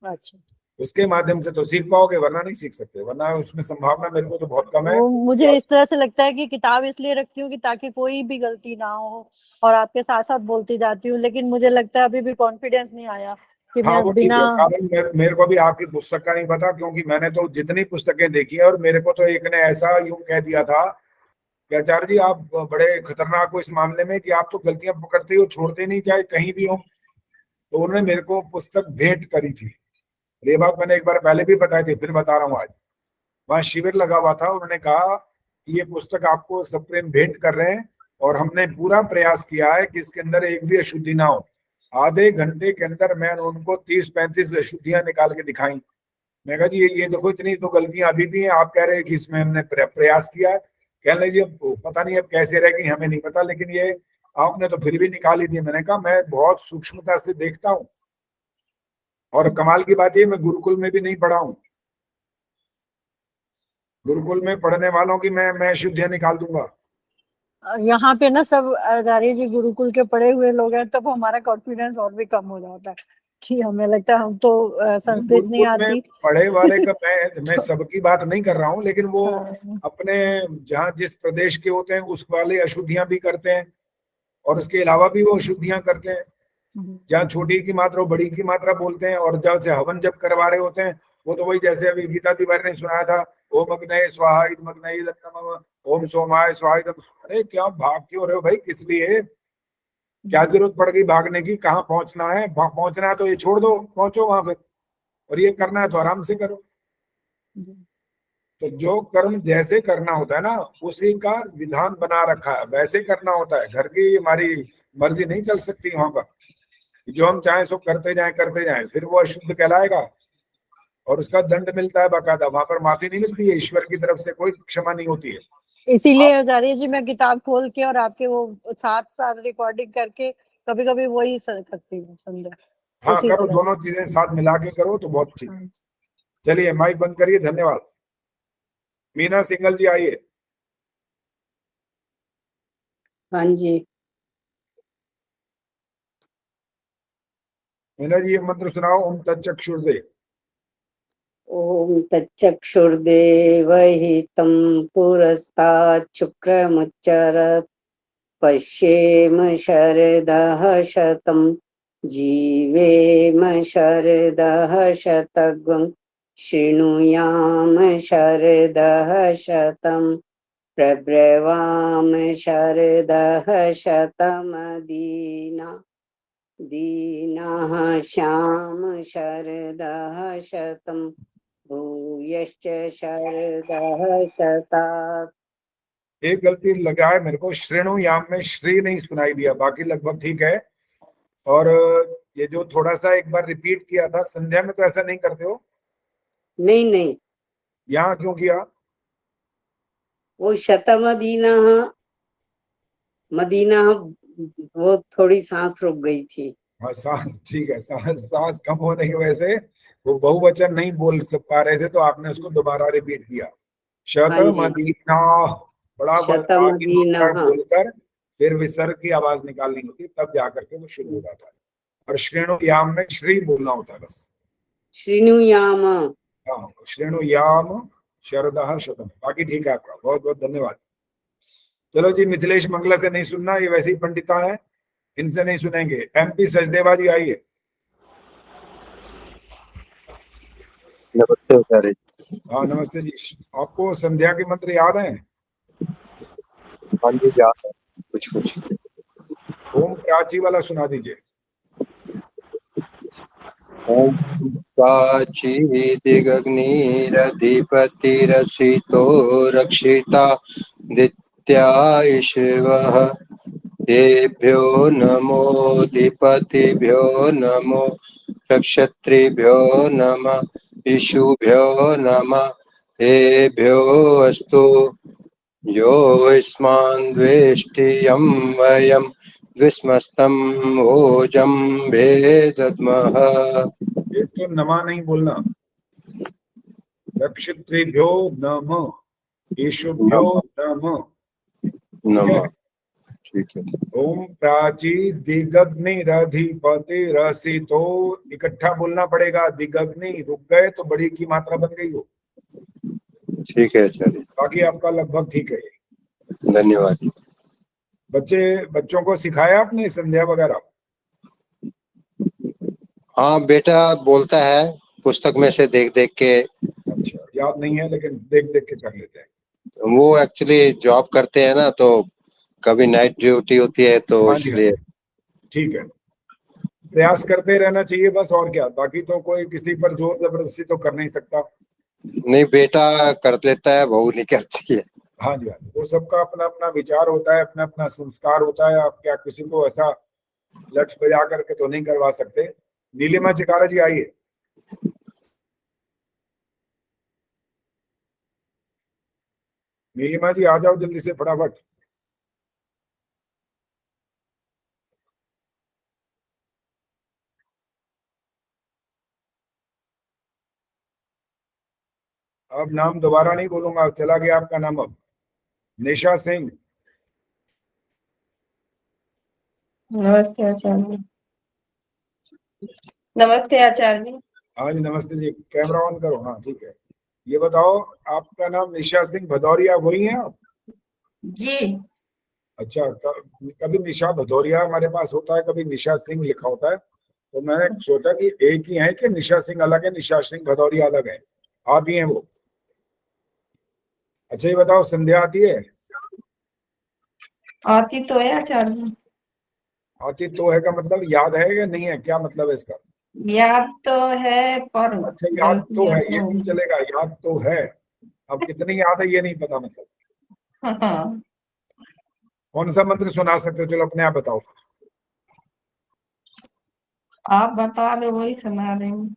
अच्छा, उसके माध्यम से तो सीख पाओगे, वरना नहीं सीख सकते, वरना उसमें संभावना मेरे को तो बहुत कम है। वो मुझे इस तरह से लगता है कि किताब इसलिए रखती हूँ कि ताकि कोई भी गलती ना हो, और आपके साथ साथ बोलती जाती हूँ, लेकिन मुझे लगता है अभी भी कॉन्फिडेंस नहीं आया कि हाँ मैं वो ठीक बिना। है, कारण मेरे को भी आपकी पुस्तक का नहीं पता, क्योंकि मैंने तो जितनी पुस्तकें देखी है, और मेरे को तो एक ने ऐसा यूं कह दिया था कि आचार्य जी आप बड़े खतरनाक हो इस मामले में, कि आप तो गलतियां पकड़ते हो, छोड़ते नहीं, चाहे कहीं भी हो। तो उन्होंने मेरे को पुस्तक भेंट करी थी, ये बात मैंने एक बार पहले भी बताई थी, फिर बता रहा हूँ आज। वहां शिविर लगा हुआ था, उन्होंने कहा कि ये पुस्तक आपको सप्रेम भेंट कर रहे हैं, और हमने पूरा प्रयास किया है कि इसके अंदर एक भी अशुद्धि ना हो। आधे घंटे के अंदर मैंने उनको 30-35 अशुद्धियां निकाल के दिखाई। मैं कहा जी ये देखो, इतनी तो गलतियां अभी भी हैं, आप कह रहे हैं कि इसमें हमने प्रयास किया है। कहने लगे जी अब पता नहीं अब कैसे रह गई, हमें नहीं पता, लेकिन ये आपने तो फिर भी निकाली थी। मैंने कहा मैं बहुत सूक्ष्मता से देखता हूँ, और कमाल की बात ये, मैं गुरुकुल में भी नहीं पढ़ा हूँ। गुरुकुल में पढ़ने वालों की मैं शुद्धियां निकाल दूंगा। यहाँ पे ना सब आचार्य जी गुरुकुल के पढ़े हुए लोग हैं, तब हमारा कॉन्फिडेंस और भी कम हो जाता है कि हमें लगता है हम तो संस्कृत नहीं गुरुकुल में आती। पढ़े वाले का मैं सबकी बात नहीं कर रहा हूँ, लेकिन वो हाँ, अपने जहाँ जिस प्रदेश के होते हैं उस वाले अशुद्धियां भी करते हैं, और उसके अलावा भी वो अशुद्धियां करते हैं। जहाँ छोटी की मात्रा बड़ी की मात्रा बोलते हैं, और जहाँ से हवन जब करवा रहे होते हैं, वो तो वही जैसे अभी गीता तिवारी ने सुनाया था, ओम अग्नये स्वाहा इदमग्नये नमः, ओम सोमाय स्वाहा इदम। अरे क्या भाग क्यों रहे हो भाई, किस लिए, क्या जरूरत पड़ गई भागने की? कहाँ पहुंचना है, पहुंचना है तो ये छोड़ दो, पहुंचो वहां फिर, और ये करना है तो आराम से करो। तो जो कर्म जैसे करना होता है ना, उसी का विधान बना रखा है, वैसे करना होता है। घर की हमारी मर्जी नहीं चल सकती वहां पर, जो हम चाहें सो करते जाएं, फिर वो अशुद्ध कहलाएगा, और उसका दंड मिलता है बाकायदा। वहां पर माफी नहीं मिलती है, ईश्वर की तरफ से कोई क्षमा नहीं होती है। इसीलिए आचार्य जी मैं किताब खोल के और आपके वो साथ साथ रिकॉर्डिंग करके कभी कभी वही करती हूँ संध्या, हाँ उसी करो, तरह दोनों से। चीजें साथ मिला के करो तो बहुत ठीक है। हाँ। चलिए माइक बंद करिए, धन्यवाद। मीना सिंगल जी आइए। हाँ जी, मीना जी ये मंत्र सुनाओ, ओम तच्चक्षुर्दे। ओम तच्चक्षुर्देवहितं पुरस्तात् शुक्रमुच्चरत् पश्येम शरदः शतं जीवेम शरदः शतग्ं शृणुयाम शरदः शतं प्रब्रवाम शरदः शतमदीना दीनाः श्याम शरदः शतं भूयश्च शरदः शतात् एक गलती लगा है मेरे को, श्रेणु याम में श्री नहीं सुनाई दिया, बाकी लगभग ठीक है। और ये जो थोड़ा सा एक बार रिपीट किया था, संध्या में तो ऐसा नहीं करते हो? नहीं नहीं, यहाँ क्यों किया? वो शतमदीना मदीना, वो थोड़ी सांस रुक गई थी। हाँ सांस ठीक है, सांस कम होने की वजह से वो बहुवचन नहीं बोल पा रहे थे, तो आपने उसको दोबारा रिपीट किया। शतमदीना, बड़ा आगे शतमदीना, मात्रा बोलकर फिर विसर्ग की आवाज निकालनी होती, तब जाकर के वो शुरू हो जाता है। और श्रेणु याम में श्री बोलना होता है बस। श्रीनुयाम। हाँ, श्रेणु याम शरदः शतम, बाकी ठीक है आपका, बहुत बहुत धन्यवाद। चलो जी, मिथिलेश मंगला से नहीं सुनना, ये वैसे ही पंडिता है, इनसे नहीं सुनेंगे। MP सचदेवा जी आइए। नमस्ते आचार्य जी। हाँ नमस्ते जी, आपको संध्या के मंत्र याद हैं? हाँ जी याद है कुछ कुछ। ओम प्राची वाला सुना दीजिए। ओम प्राचीदिगग्निरधिपतिरसितो रक्षिता दित्या ईश्वः तेभ्यो नमोऽधिपतिभ्यो नमो नक्षत्रेभ्यो नमः ईशुभ्यो नमः तेभ्यो अस्तु यो यस्मान् द्वेष्टियं वयं द्विस्मस्तम् ओजं भेदद्मः। ये तो नमा नहीं बोलना, नक्षत्रेभ्यो नमः ईशुभ्यो नमः। नमः, ठीक है। ओम प्राची दिगग्निरधिपति रसितो, इकट्ठा बोलना पड़ेगा। दिगग्नि रुक गए तो बड़ी की मात्रा बन गई हो। ठीक है आचार्य, बाकी आपका लगभग ठीक है। धन्यवाद। बच्चों को सिखाया आपने संध्या वगैरह? हाँ बेटा बोलता है पुस्तक में से देख देख के। अच्छा, याद नहीं है लेकिन देख देख के कर लेते हैं। वो एक्चुअली जॉब करते हैं ना, तो कभी नाइट ड्यूटी होती है तो हाँ जी, इसलिए। ठीक है, प्रयास करते रहना चाहिए बस, और क्या। बाकी तो कोई किसी पर जोर जबरदस्ती तो कर नहीं सकता। नहीं बेटा कर लेता है, बहू नहीं करती है। हाँ जी, हाँ जी, वो सबका अपना अपना विचार होता है, अपना अपना संस्कार होता है। आप क्या किसी को ऐसा लठ बजा करके तो नहीं करवा सकते। नीलिमा चिकारा जी आइए। नीलिमा जी आ जाओ जल्दी से फटाफट। अब नाम दोबारा नहीं बोलूंगा, चला गया आपका नाम। अब निशा सिंह। नमस्ते आचार्य। नमस्ते आचार्य जी। हाँ जी नमस्ते जी, कैमरा ऑन करो। हाँ ठीक है, ये बताओ आपका नाम निशा सिंह भदौरिया वही है आप? जी। अच्छा, कभी निशा भदौरिया हमारे पास होता है, कभी निशा सिंह लिखा होता है, तो मैंने सोचा कि एक ही है कि निशा सिंह अलग है, निशा सिंह भदौरिया अलग है। आप ही हैं वो? अच्छा, ये बताओ संध्या आती है? आती तो है आचार्य। आती तो है का मतलब याद है या नहीं है, क्या मतलब है इसका? याद तो है पर अच्छा, याद तो है, ये नहीं चलेगा, याद तो है। अब कितनी याद है ये नहीं पता मतलब। हाँ। कौन सा मंत्र सुना सकते हो? चलो अपने आप बताओ। आप बता दो, वही सुना रही हूँ।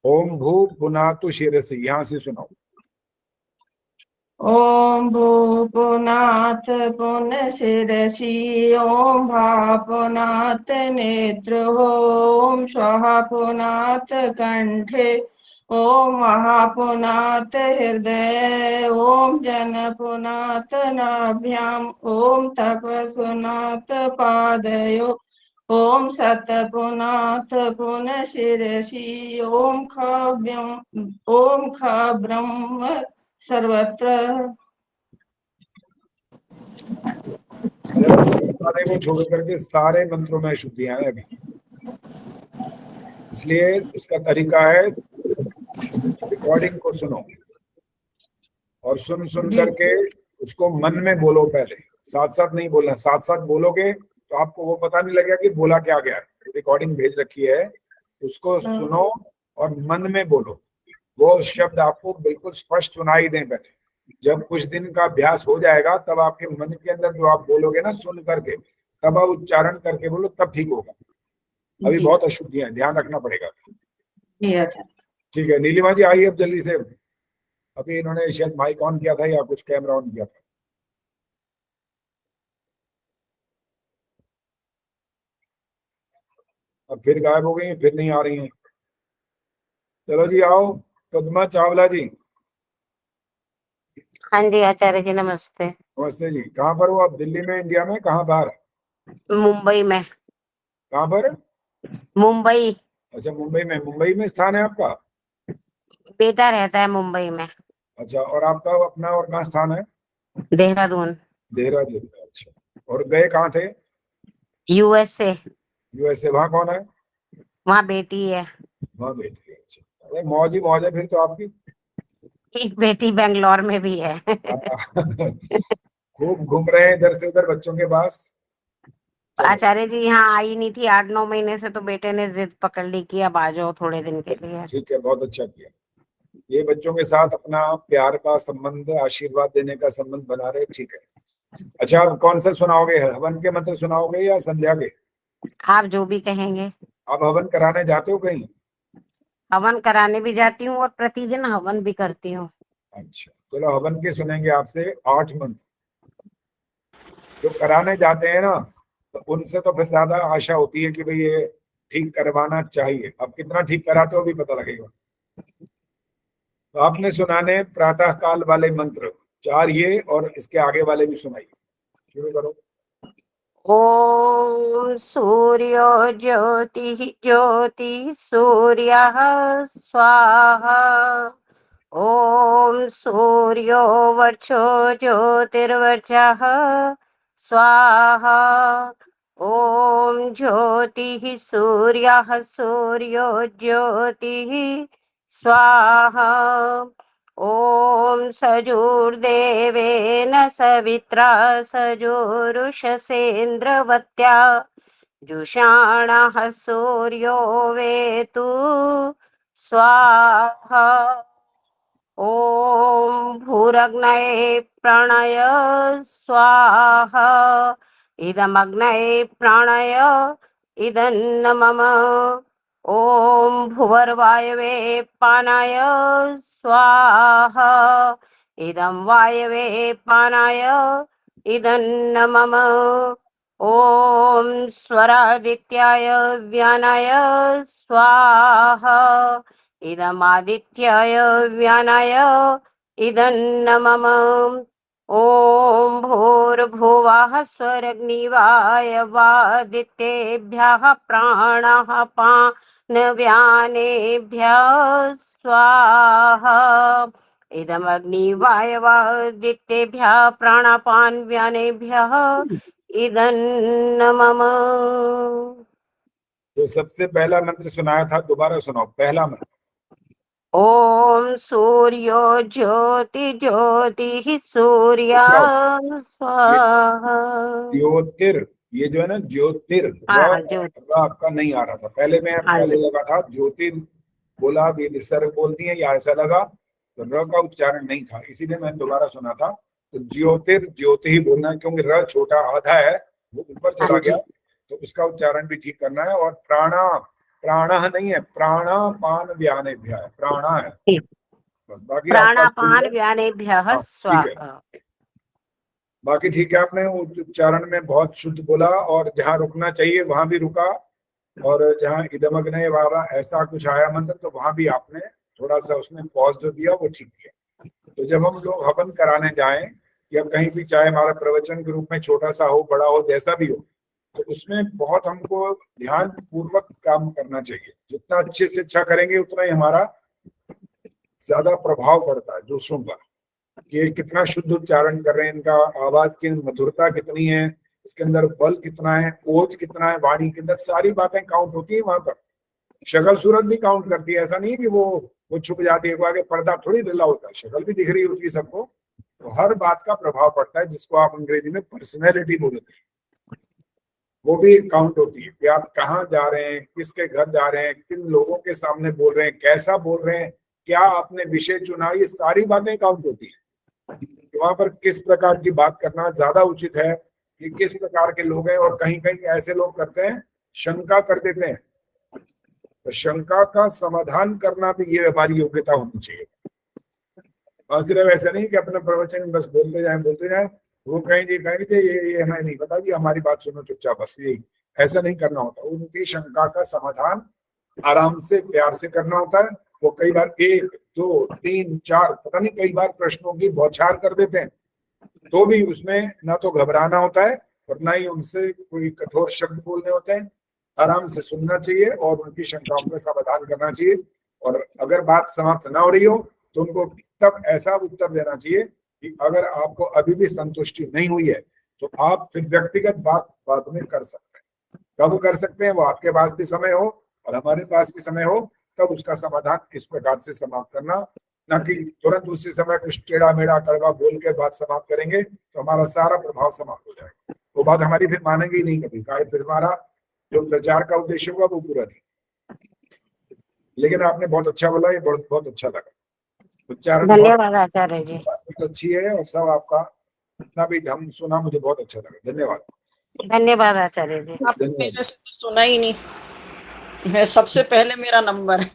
ओम भू पुनातु शिरसि, यहाँ से सुनाओ। ओम भूपुनाथ पुन शिरसि, ओम भापुनाथ नेत्र, ओम स्वाहा पुनाथ कंठे, ओम महापुनाथ हृदय, ओम जनपुनाथ नाभ्याम, ओम तपसुनाथ पादयो, ओम सतपुनाथ पुन शिरसि, ओम ख ब्रह्म सर्वत्र। को छोड़ करके सारे मंत्रों में शुद्धियां हैं अभी, इसलिए इसका तरीका है रिकॉर्डिंग को सुनो और सुन सुन करके उसको मन में बोलो। पहले साथ साथ नहीं बोलना, साथ साथ बोलोगे तो आपको वो पता नहीं लगेगा कि बोला क्या गया है। रिकॉर्डिंग भेज रखी है, उसको सुनो और मन में बोलो। वो शब्द आपको बिल्कुल स्पष्ट सुनाई दें। पहले जब कुछ दिन का अभ्यास हो जाएगा तब आपके मन के अंदर जो आप बोलोगे ना सुन करके, तब आप उच्चारण करके बोलो, तब ठीक होगा। अभी जी। बहुत अशुद्धियां हैं, ध्यान रखना पड़ेगा। जी आचार्य। ठीक है नीलिमा जी, आइए अब जल्दी से। अभी इन्होंने शायद माइक ऑन किया था या कुछ कैमरा ऑन किया था। अब फिर गायब हो गई, फिर नहीं आ रही हैं। चलो जी आओ, पद्मा चावला जी। हाँ जी आचार्य जी नमस्ते। नमस्ते जी। कहाँ पर हो आप? दिल्ली में, इंडिया में, कहाँ बाहर? मुंबई में। कहाँ पर? मुंबई। अच्छा मुंबई में। मुंबई में स्थान है आपका? बेटा रहता है मुंबई में। अच्छा, और आपका अपना और कहाँ स्थान है? देहरादून। देहरादून में। अच्छा, और गए कहाँ थे? यूएसए। यूएसए। वहाँ कौन है? वहाँ बेटी है। वहाँ बेटी है। अच्छा, अरे मौज ही मौज है फिर तो आपकी। एक बेटी बेंगलोर में भी है। खूब घूम रहे हैं इधर से उधर बच्चों के पास। चलो, आचार्य जी यहाँ आई नहीं थी 8-9 महीने से, तो बेटे ने जिद पकड़ ली कि अब आ जाओ थोड़े दिन के लिए। ठीक है, बहुत अच्छा किया। ये बच्चों के साथ अपना प्यार का संबंध, आशीर्वाद देने का संबंध बना रहे, ठीक है। अच्छा, आप कौन सा सुनाओगे? हवन के मंत्र सुनाओगे या संध्या के? आप जो भी कहेंगे। आप हवन कराने जाते हो कहीं? हवन कराने भी जाती हूँ और प्रतिदिन हवन भी करती हूँ। अच्छा, चलो हवन के सुनेंगे आपसे 8 मंत्र। जो कराने जाते हैं ना, तो उनसे तो फिर ज्यादा आशा होती है कि भाई ये ठीक करवाना चाहिए। अब कितना ठीक कराते हो अभी पता लगेगा। तो आपने सुनाने प्रातः काल वाले मंत्र 4 ये, और इसके आगे वाले भी सुनाइए। शुरू करो। ओम सूर्यो ज्योतिः ज्योतिः सूर्यः स्वाहा। ओम सूर्यो वर्चो ज्योतिर्वर्चः स्वाहा। ओम ज्योतिः सूर्यः सूर्यो ज्योतिः स्वाहा। ओम सजुर्देवेन सवित्रा सजोरुषसेन्द्रवत्या जुषाणः सूर्यो वेतु स्वाहा। ओम भूरग्नये प्रणय स्वाहा। इदमग्नये प्राणय इदन्न मम। ओम भुवर्वायवे पानाय स्वाहा। इदं वायवे पानाय इदन्न मम। ओम स्वरादित्याय व्यानाय स्वाहा। इदमादित्याय व्यानाय इदन्न मम। ओम भूर्भुवः स्वरग्निवाय वादितेभ्यः प्राणः पानव्यानेभ्यः स्वाहा। इदमग्निवायवादितेभ्यः प्राणापानव्यानेभ्यः इदन्न मम। जो सबसे पहला मंत्र सुनाया था दोबारा सुनाओ। पहला मंत्र। ओम सूर्यो ज्योति ज्योतिः सूर्य स्वाहा। ज्योतिर, ये जो है ना ज्योतिर, हाँ ज्योति। आपका नहीं आ रहा था पहले। मैं हाँ पहले जी। लगा था ज्योतिर बोला, ये विसर्ग बोल दिए या ऐसा लगा, तो र का उच्चारण नहीं था, इसीलिए मैंने दोबारा सुना था। तो ज्योतिर ज्योति ही बोलना है, क्योंकि र छोटा आधा है, वो ऊपर चला हाँ गया, जी। तो उसका उच्चारण भी ठीक करना है। और प्राणा, प्राणा नहीं है, प्राणापान व्यानेभ्य है, प्राणा है बस। बाकी आपका प्राणापान व्यानेभ्यः हाँ, ठीक है। स्वाहा। बाकी ठीक है, आपने उच्चारण में बहुत शुद्ध बोला, और जहाँ रुकना चाहिए वहां भी रुका, और जहाँ इदमग्नये वाला ऐसा कुछ आया मंत्र, तो वहां भी आपने थोड़ा सा उसमें पॉज जो दिया वो ठीक किया। तो जब हम लोग हवन कराने जाएं या कहीं भी, चाहे हमारा प्रवचन के रूप में छोटा सा हो बड़ा हो जैसा भी हो, तो उसमें बहुत हमको ध्यान पूर्वक काम करना चाहिए। जितना अच्छे से अच्छा करेंगे उतना ही हमारा ज्यादा प्रभाव पड़ता है दूसरों पर, कि कितना शुद्ध उच्चारण कर रहे हैं, इनका आवाज की मधुरता कितनी है, इसके अंदर बल कितना है, ओज कितना है, वाणी के अंदर सारी बातें काउंट होती है वहां पर। शक्ल सूरत भी काउंट करती है, ऐसा नहीं है कि वो छुप जाती है, वो आगे पर्दा थोड़ी रिला होता है, शक्ल भी दिख रही होती है सबको। तो हर बात का प्रभाव पड़ता है, जिसको आप अंग्रेजी में पर्सनैलिटी बोलते हैं, वो भी काउंट होती है कि आप कहाँ जा रहे हैं, किसके घर जा रहे हैं, किन लोगों के सामने बोल रहे हैं, कैसा बोल रहे हैं, क्या आपने विषय चुना, ये सारी बातें काउंट होती है। वहां पर किस प्रकार की बात करना ज्यादा उचित है, कि किस प्रकार के लोग हैं। और कहीं कहीं ऐसे लोग करते हैं, शंका कर देते हैं, तो शंका का समाधान करना भी ये हमारी योग्यता होनी चाहिए। और सिर्फ ऐसा नहीं कि अपना प्रवचन बस बोलते जाए, वो कहेंगे ये हमें नहीं पता जी, हमारी बात सुनो चुपचाप, बस यही। ऐसा नहीं करना होता। उनकी शंका का समाधान आराम से प्यार से करना होता है। वो कई बार 1 2 3 4 पता नहीं कई बार प्रश्नों की बौछार कर देते हैं, तो भी उसमें ना तो घबराना होता है और ना ही उनसे कोई कठोर शब्द बोलने होते हैं। आराम से सुनना चाहिए और उनकी शंकाओं का समाधान करना चाहिए। और अगर बात समाप्त ना हो रही हो तो उनको तब ऐसा उत्तर देना चाहिए कि अगर आपको अभी भी संतुष्टि नहीं हुई है तो आप फिर व्यक्तिगत बात बाद में कर सकते हैं। कब कर सकते हैं, वो आपके पास भी समय हो और हमारे पास भी समय हो, तब उसका समाधान इस प्रकार से समाप्त करना, ना कि तुरंत उसी समय कुछ टेढ़ा मेढ़ा कड़वा बोल के बात समाप्त करेंगे तो हमारा सारा प्रभाव समाप्त हो जाएगा। वो बात हमारी फिर मानेंगे ही नहीं कभी, फिर हमारा जो प्रचार का उद्देश्य होगा वो पूरा नहीं। लेकिन आपने बहुत अच्छा बोला, ये बहुत अच्छा लगा। उच्चारण धन्यवाद आचार्य जी। बहुत अच्छी है और सब आपका जितना भी ढंग सुना मुझे बहुत अच्छा लगा। धन्यवाद। धन्यवाद आचार्य जी। आपने मेरे से तो सुना ही नहीं, मैं सबसे पहले मेरा नंबर है।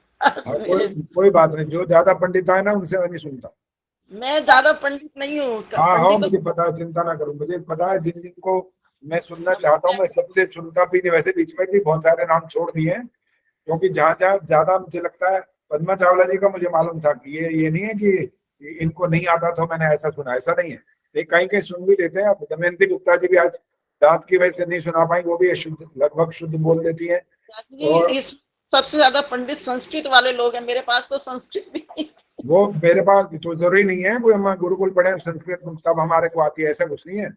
कोई बात नहीं, जो ज्यादा पंडित है ना उनसे मैं नहीं सुनता। मैं ज्यादा पंडित नहीं हूँ। हाँ मुझे पता है, चिंता ना करो, मुझे पता है जिन जिनको मैं सुनना चाहता हूँ मैं सबसे सुनता भी नहीं। वैसे बीच में भी बहुत सारे नाम छोड़ दिए हैं, क्योंकि जहाँ जहाँ ज्यादा मुझे लगता है, पद्मा चावला जी का मुझे मालूम था कि ये नहीं है कि इनको नहीं आता तो मैंने ऐसा सुना, ऐसा नहीं है। ये कहीं कहीं सुन भी लेते हैं। अब दमयंती गुप्ता जी भी आज दांत की वजह से नहीं सुना पाई, वो भी शुद्ध लगभग शुद्ध बोल लेती है। और इस सबसे ज्यादा पंडित संस्कृत वाले लोग हैं, मेरे पास तो संस्कृत भी नहीं। वो मेरे पास तो जरूरी नहीं है कोई हम गुरुकुल पढ़े संस्कृत तब हमारे को आती है, ऐसा कुछ नहीं है।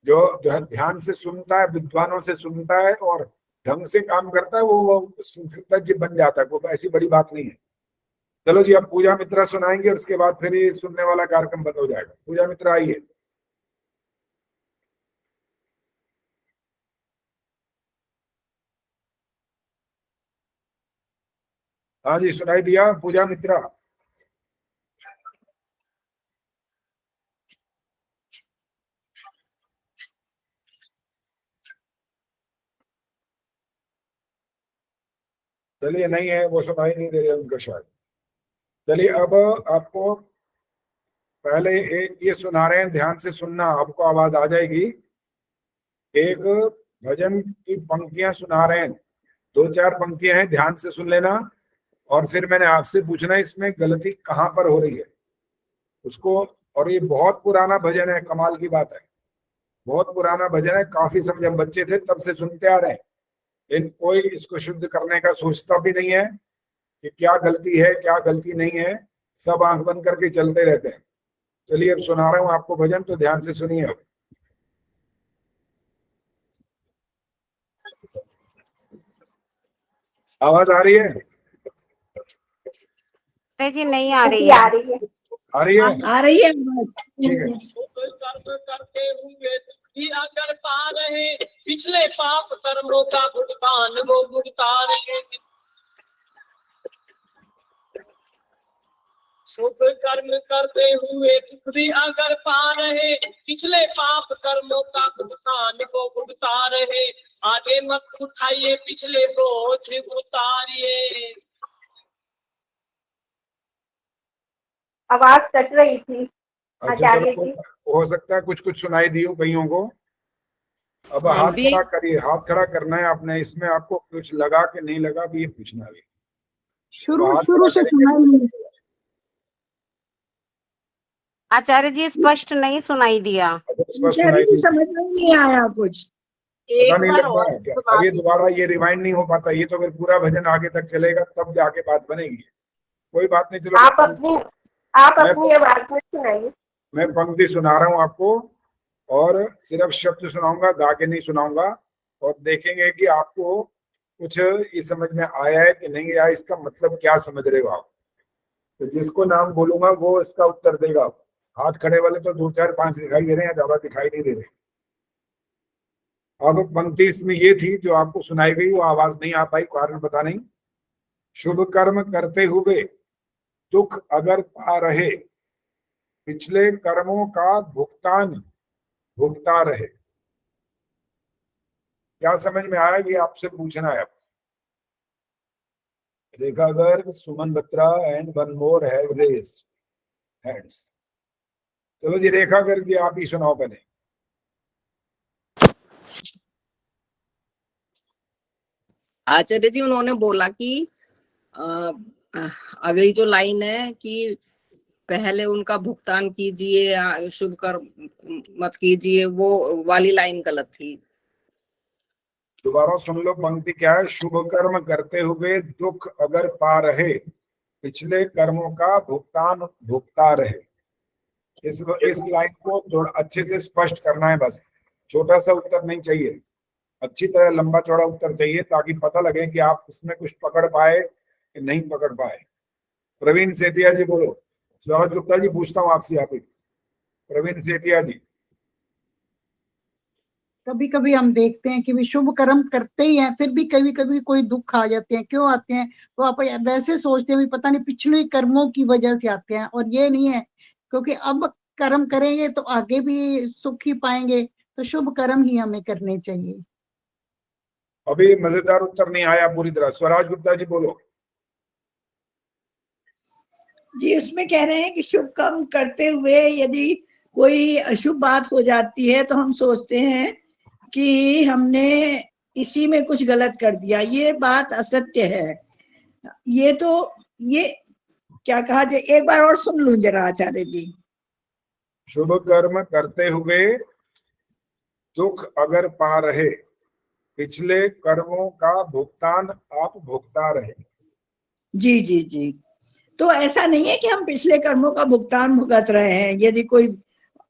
जो ध्यान से सुनता है, विद्वानों से सुनता है और ढंग से काम करता है, वो संस्कृतज्ञ बन जाता है। वो ऐसी बड़ी बात नहीं है। चलो जी, अब पूजा मित्रा सुनाएंगे और उसके बाद फिर ये सुनने वाला कार्यक्रम बंद हो जाएगा। पूजा मित्रा आइए। हाँ जी, सुनाई दिया पूजा मित्रा। चलिए, नहीं है वो, सुनाई नहीं दे रहे उनको शायद। चलिए, अब आपको पहले एक ये सुना रहे हैं, ध्यान से सुनना, आपको आवाज आ जाएगी। एक भजन की पंक्तियां सुना रहे हैं, 2-4 पंक्तियां हैं, ध्यान से सुन लेना। और फिर मैंने आपसे पूछना इसमें गलती कहाँ पर हो रही है उसको। और ये बहुत पुराना भजन है, कमाल की बात है, बहुत पुराना भजन है। काफी समय जब बच्चे थे तब से सुनते आ रहे हैं, लेकिन कोई इसको शुद्ध करने का सोचता भी नहीं है कि क्या गलती है क्या गलती नहीं है। सब आंख बंद करके चलते रहते हैं। चलिए, अब सुना रहा हूं आपको भजन, तो ध्यान से सुनिए। अब आवाज आ रही है? जी नहीं आ रही है। आ रही है? आ रही है। ठीक है। करते हुए भी अगर पा रहे, पिछले पाप कर्मों का भुगतान वो भुगता रहे। शुभ कर्म करते हुए दुख भी अगर पा रहे, पिछले पाप कर्मों का भुगतान वो भुगता रहे। आगे मत उठाइए पिछले बोझ उतारिए। आवाज कट रही थी अच्छा, आचार्य चलो, जी। हो सकता है कुछ कुछ सुनाई दी हो कईयों को। अब हाँ, हाथ भी- खड़ा करिए, हाथ खड़ा करना है आपने। इसमें आपको कुछ लगा कि नहीं लगा भी ये पूछना है। शुरू हाथ शुरू खड़ा से करेंगे। सुनाई नहीं। आचार्य जी स्पष्ट नहीं सुनाई दिया। स्पष्ट सुनाई दी। समझ में नहीं आया कुछ। पता एक नहीं बार लगता और है क्या? अब ये दोबारा ये रिवाइंड नहीं हो पाता, ये तो फिर पूरा भजन आगे तक चलेगा तब जाके बात बनेगी। कोई बात नहीं, चलो आप अपनी आवाज में सुनाइए। मैं पंक्ति सुना रहा हूँ आपको और सिर्फ शब्द सुनाऊंगा, गा के नहीं सुनाऊंगा। और देखेंगे कि आपको कुछ ये समझ में आया है कि नहीं आया, इसका मतलब क्या समझ रहे हो आप। तो जिसको नाम बोलूंगा वो इसका उत्तर देगा। हाथ खड़े वाले तो 2 4 5 दिखाई दे रहे हैं, ज्यादा दिखाई नहीं दे रहे। अब पंक्ति इसमें ये थी जो आपको सुनाई गई, वो आवाज नहीं आ पाई, कारण पता नहीं। शुभ कर्म करते हुए दुख अगर पा रहे, पिछले कर्मों का भुगतान भुगता रहे। क्या समझ में आया? ये आपसे पूछना है। Rekha Garg, Suman Batra and one more have raised hands. चलो जी, रेखा गर्ग, आप ही सुनाओ पहले। आचार्य जी उन्होंने बोला कि अगली जो लाइन है कि पहले उनका भुगतान कीजिए, शुभ कर्म मत कीजिए, वो वाली लाइन गलत थी। दोबारा सुन लो, पंक्ति क्या है? शुभ कर्म करते हुए दुख अगर पा रहे, पिछले कर्मों का भुगतान भुगता रहे। इस लाइन को थोड़ा अच्छे से स्पष्ट करना है, बस छोटा सा उत्तर नहीं चाहिए, अच्छी तरह लंबा चौड़ा उत्तर चाहिए, ताकि पता लगे कि आप इसमें कुछ पकड़ पाए कि नहीं पकड़ पाए। प्रवीण सेतिया जी बोलो। स्वराज गुप्ता जी पूछता हूँ आपसे, आप ही। प्रवीण सेतिया जी। कभी कभी हम देखते हैं कि भी शुभ कर्म करते ही हैं, फिर भी कभी कभी कोई दुख आ जाते हैं। क्यों आते हैं? तो आप वैसे सोचते हैं भी पता नहीं पिछले कर्मों की वजह से आते हैं, और ये नहीं है, क्योंकि अब कर्म करेंगे तो आगे भी सुख ही पाएंगे। तो शुभ कर्म ही हमें करने चाहिए। अभी मजेदार उत्तर नहीं आया पूरी तरह। स्वराज गुप्ता जी बोलो। जी, उसमें कह रहे हैं कि शुभ कर्म करते हुए यदि कोई अशुभ बात हो जाती है तो हम सोचते हैं कि हमने इसी में कुछ गलत कर दिया। ये बात असत्य है। ये क्या कहा जाए, एक बार और सुन लूं जरा आचार्य जी। शुभ कर्म करते हुए दुख अगर पा रहे, पिछले कर्मों का भुगतान आप भुगता रहे। जी जी जी। तो ऐसा नहीं है कि हम पिछले कर्मों का भुगतान भुगत रहे हैं। यदि कोई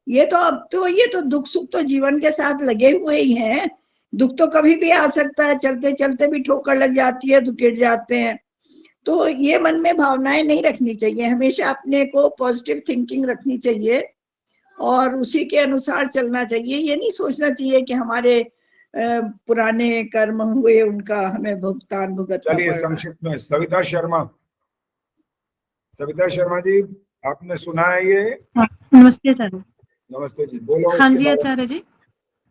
ये तो दुख सुख तो जीवन के साथ लगे हुए ही हैं। दुख तो कभी भी आ सकता है, चलते चलते भी ठोकर लग जाती है तो गिर जाते हैं। तो ये मन में भावनाएं नहीं रखनी चाहिए, हमेशा अपने को पॉजिटिव थिंकिंग रखनी चाहिए और उसी के अनुसार चलना चाहिए। ये नहीं सोचना चाहिए कि हमारे पुराने कर्म हुए उनका हमें भुगतान भुगतना चलिए पड़ रहा है। संक्षिप्त में सविता शर्मा जी, आपने सुना है ये? नमस्ते आचार्य। नमस्ते जी, बोलो। हाँ इसके जी बारे में आचार्य जी।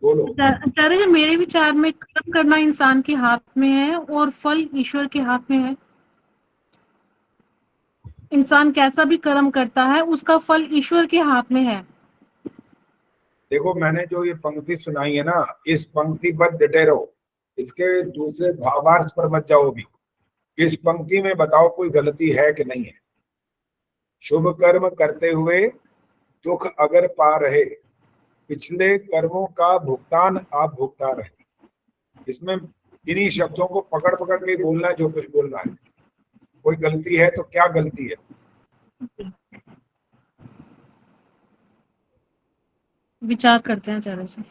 बोलो। आचार्य जी, मेरे विचार में कर्म करना इंसान के हाथ में है और फल ईश्वर के हाथ में है। इंसान कैसा भी कर्म करता है उसका फल ईश्वर के हाथ में है। देखो, मैंने जो ये पंक्ति सुनाई है ना, इस पंक्ति पर डटे रहो, इसके दूसरे भावार्थ पर मत जाओ भी। इस पंक्ति में बताओ कोई गलती है कि नहीं है। शुभ कर्म करते हुए दुख अगर पा रहे, पिछले कर्मों का भुगतान आप भुगता रहे। इसमें इन्हीं शब्दों को पकड़ पकड़ के बोलना है, जो कुछ बोलना है। कोई गलती है तो क्या गलती है? विचार करते हैं आचार्य जी।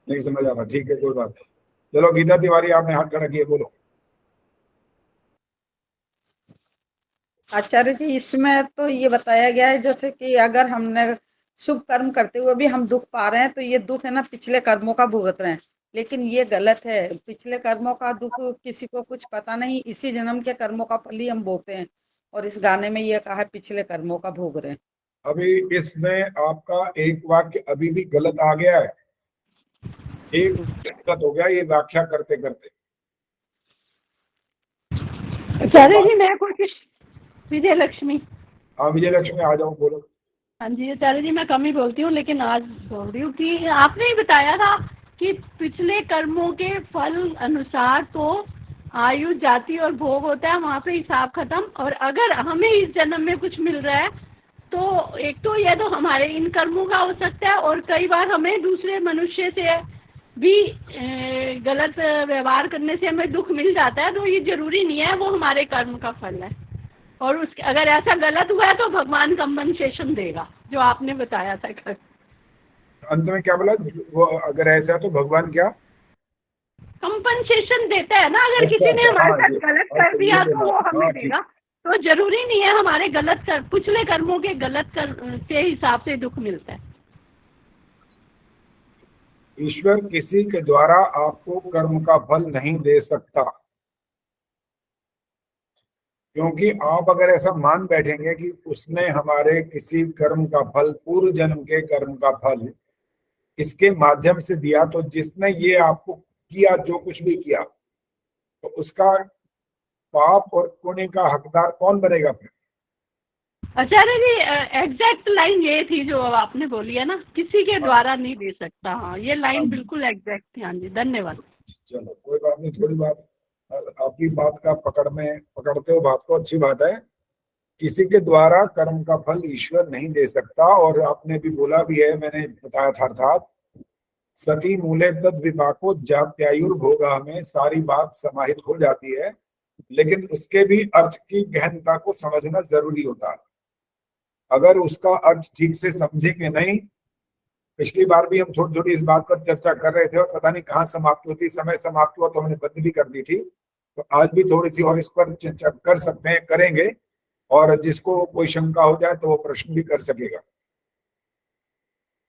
नहीं समझ आ रहा? ठीक है, कोई बात नहीं। चलो गीता तिवारी, आपने हाथ खड़ा किया, बोलो। आचार्य जी, इसमें तो ये बताया गया है जैसे कि अगर हमने शुभ कर्म करते हुए भी हम दुख पा रहे हैं तो ये दुख है ना पिछले कर्मों का भुगत रहे हैं, लेकिन ये गलत है। पिछले कर्मों का दुख किसी को कुछ पता नहीं, इसी जन्म के कर्मों का फल ही हम भोगते हैं। और इस गाने में ये कहा है पिछले कर्मों का भोग रहे हैं। अभी इसमें आपका एक वाक्य अभी भी गलत आ गया है, एक गलत हो गया ये व्याख्या करते करते। आचार्य जी, मैं कोशिश विजय लक्ष्मी। हाँ विजय लक्ष्मी, आ जाओ, बोलो। हाँ जी आचार्य जी, मैं कम ही बोलती हूँ लेकिन आज बोल रही हूँ कि आपने ही बताया था कि पिछले कर्मों के फल अनुसार तो आयु जाति और भोग होता है, वहाँ पे हिसाब खत्म। और अगर हमें इस जन्म में कुछ मिल रहा है तो एक तो ये तो हमारे इन कर्मों का हो सकता है, और कई बार हमें दूसरे मनुष्य से भी गलत व्यवहार करने से हमें दुख मिल जाता है। तो ये जरूरी नहीं है वो हमारे कर्म का फल है। और उसके अगर ऐसा गलत हुआ है तो भगवान कंपनसेशन देगा, जो आपने बताया था। अंत में क्या बोला? वो अगर ऐसा है तो भगवान क्या कंपनसेशन देता है ना। अगर किसी ने हमारे साथ गलत कर दिया तो वो हमें देगा। तो जरूरी नहीं है हमारे पिछले कर्मों के के हिसाब से दुख मिलता है। ईश्वर किसी के द्वारा आपको कर्म का फल नहीं दे सकता। क्योंकि आप अगर ऐसा मान बैठेंगे कि उसने हमारे किसी कर्म का फल, पूर्व जन्म के कर्म का फल इसके माध्यम से दिया, तो जिसने ये आपको किया, जो कुछ भी किया, तो उसका पाप और पुण्य का हकदार कौन बनेगा फिर? आचार्य जी एग्जैक्ट लाइन ये थी जो आपने बोली है ना, किसी के द्वारा नहीं दे सकता। हाँ, ये लाइन बिल्कुल एग्जैक्ट थी। हाँ जी, धन्यवाद। चलो कोई बात नहीं, थोड़ी बात आपकी बात का पकड़ते हो बात को, अच्छी बात है। किसी के द्वारा कर्म का फल ईश्वर नहीं दे सकता। और आपने भी बोला भी है, मैंने बताया था, अर्थात सती मूले तद विपाको जात्यायुर्भोगा में सारी बात समाहित हो जाती है, लेकिन उसके भी अर्थ की गहनता को समझना जरूरी होता है। अगर उसका अर्थ ठीक से समझेंगे नहीं, पिछली बार भी हम थोड़ी थोड़ी इस बात पर चर्चा कर रहे थे और पता नहीं कहाँ समाप्त होती, समय समाप्त हुआ तो हमने बंद भी कर दी थी। तो आज भी थोड़ी सी और इस पर चर्चा कर सकते हैं, करेंगे, और जिसको कोई शंका हो जाए तो वो प्रश्न भी कर सकेगा।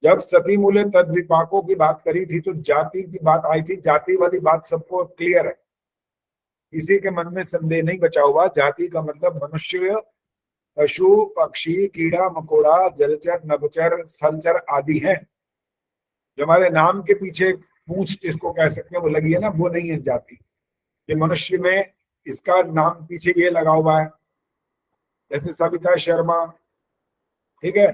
जब सती मूल्य तद विपाकों की बात करी थी तो जाति की बात आई थी। जाति वाली बात सबको क्लियर है, किसी के मन में संदेह नहीं बचा हुआ। जाति का मतलब मनुष्य, पशु, पक्षी, कीड़ा मकोड़ा, जलचर, नभचर, स्थलचर आदि हैं। जो हमारे नाम के पीछे पूंछ जिसको कह सकते हैं वो लगी है ना, वो नहीं है जाति। ये मनुष्य में इसका नाम पीछे ये लगा हुआ है, जैसे सविता शर्मा, ठीक है,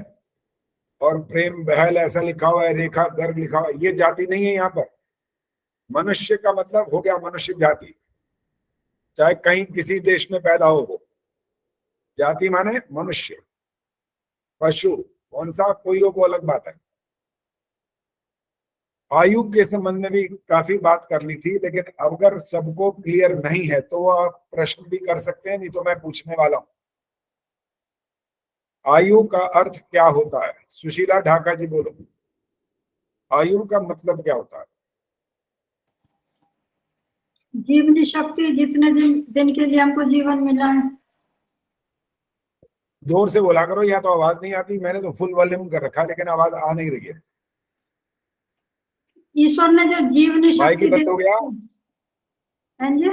और प्रेम बहल ऐसा लिखा हुआ है, रेखा गर्ग लिखा हुआ है, ये जाति नहीं है। यहाँ पर मनुष्य का मतलब हो गया मनुष्य जाति, चाहे कहीं किसी देश में पैदा हो वो। जाति माने मनुष्य, पशु कौन सा कोई हो वो अलग बात है। आयु के संबंध में भी काफी बात कर ली थी, लेकिन अगर सबको क्लियर नहीं है तो आप प्रश्न भी कर सकते हैं, नहीं तो मैं पूछने वाला हूं। आयु का अर्थ क्या होता है? सुशीला ढाका जी बोलो, आयु का मतलब क्या होता है? जीवनी शक्ति, जितने दिन के लिए हमको जीवन मिला है। जोर से बोला करो, या तो आवाज नहीं आती। मैंने तो फुल वॉल्यूम कर रखा लेकिन आवाज आ नहीं रही है। ईश्वर ने जो जीवनी माइक शक्ति बंद हो गया? हाँ जी,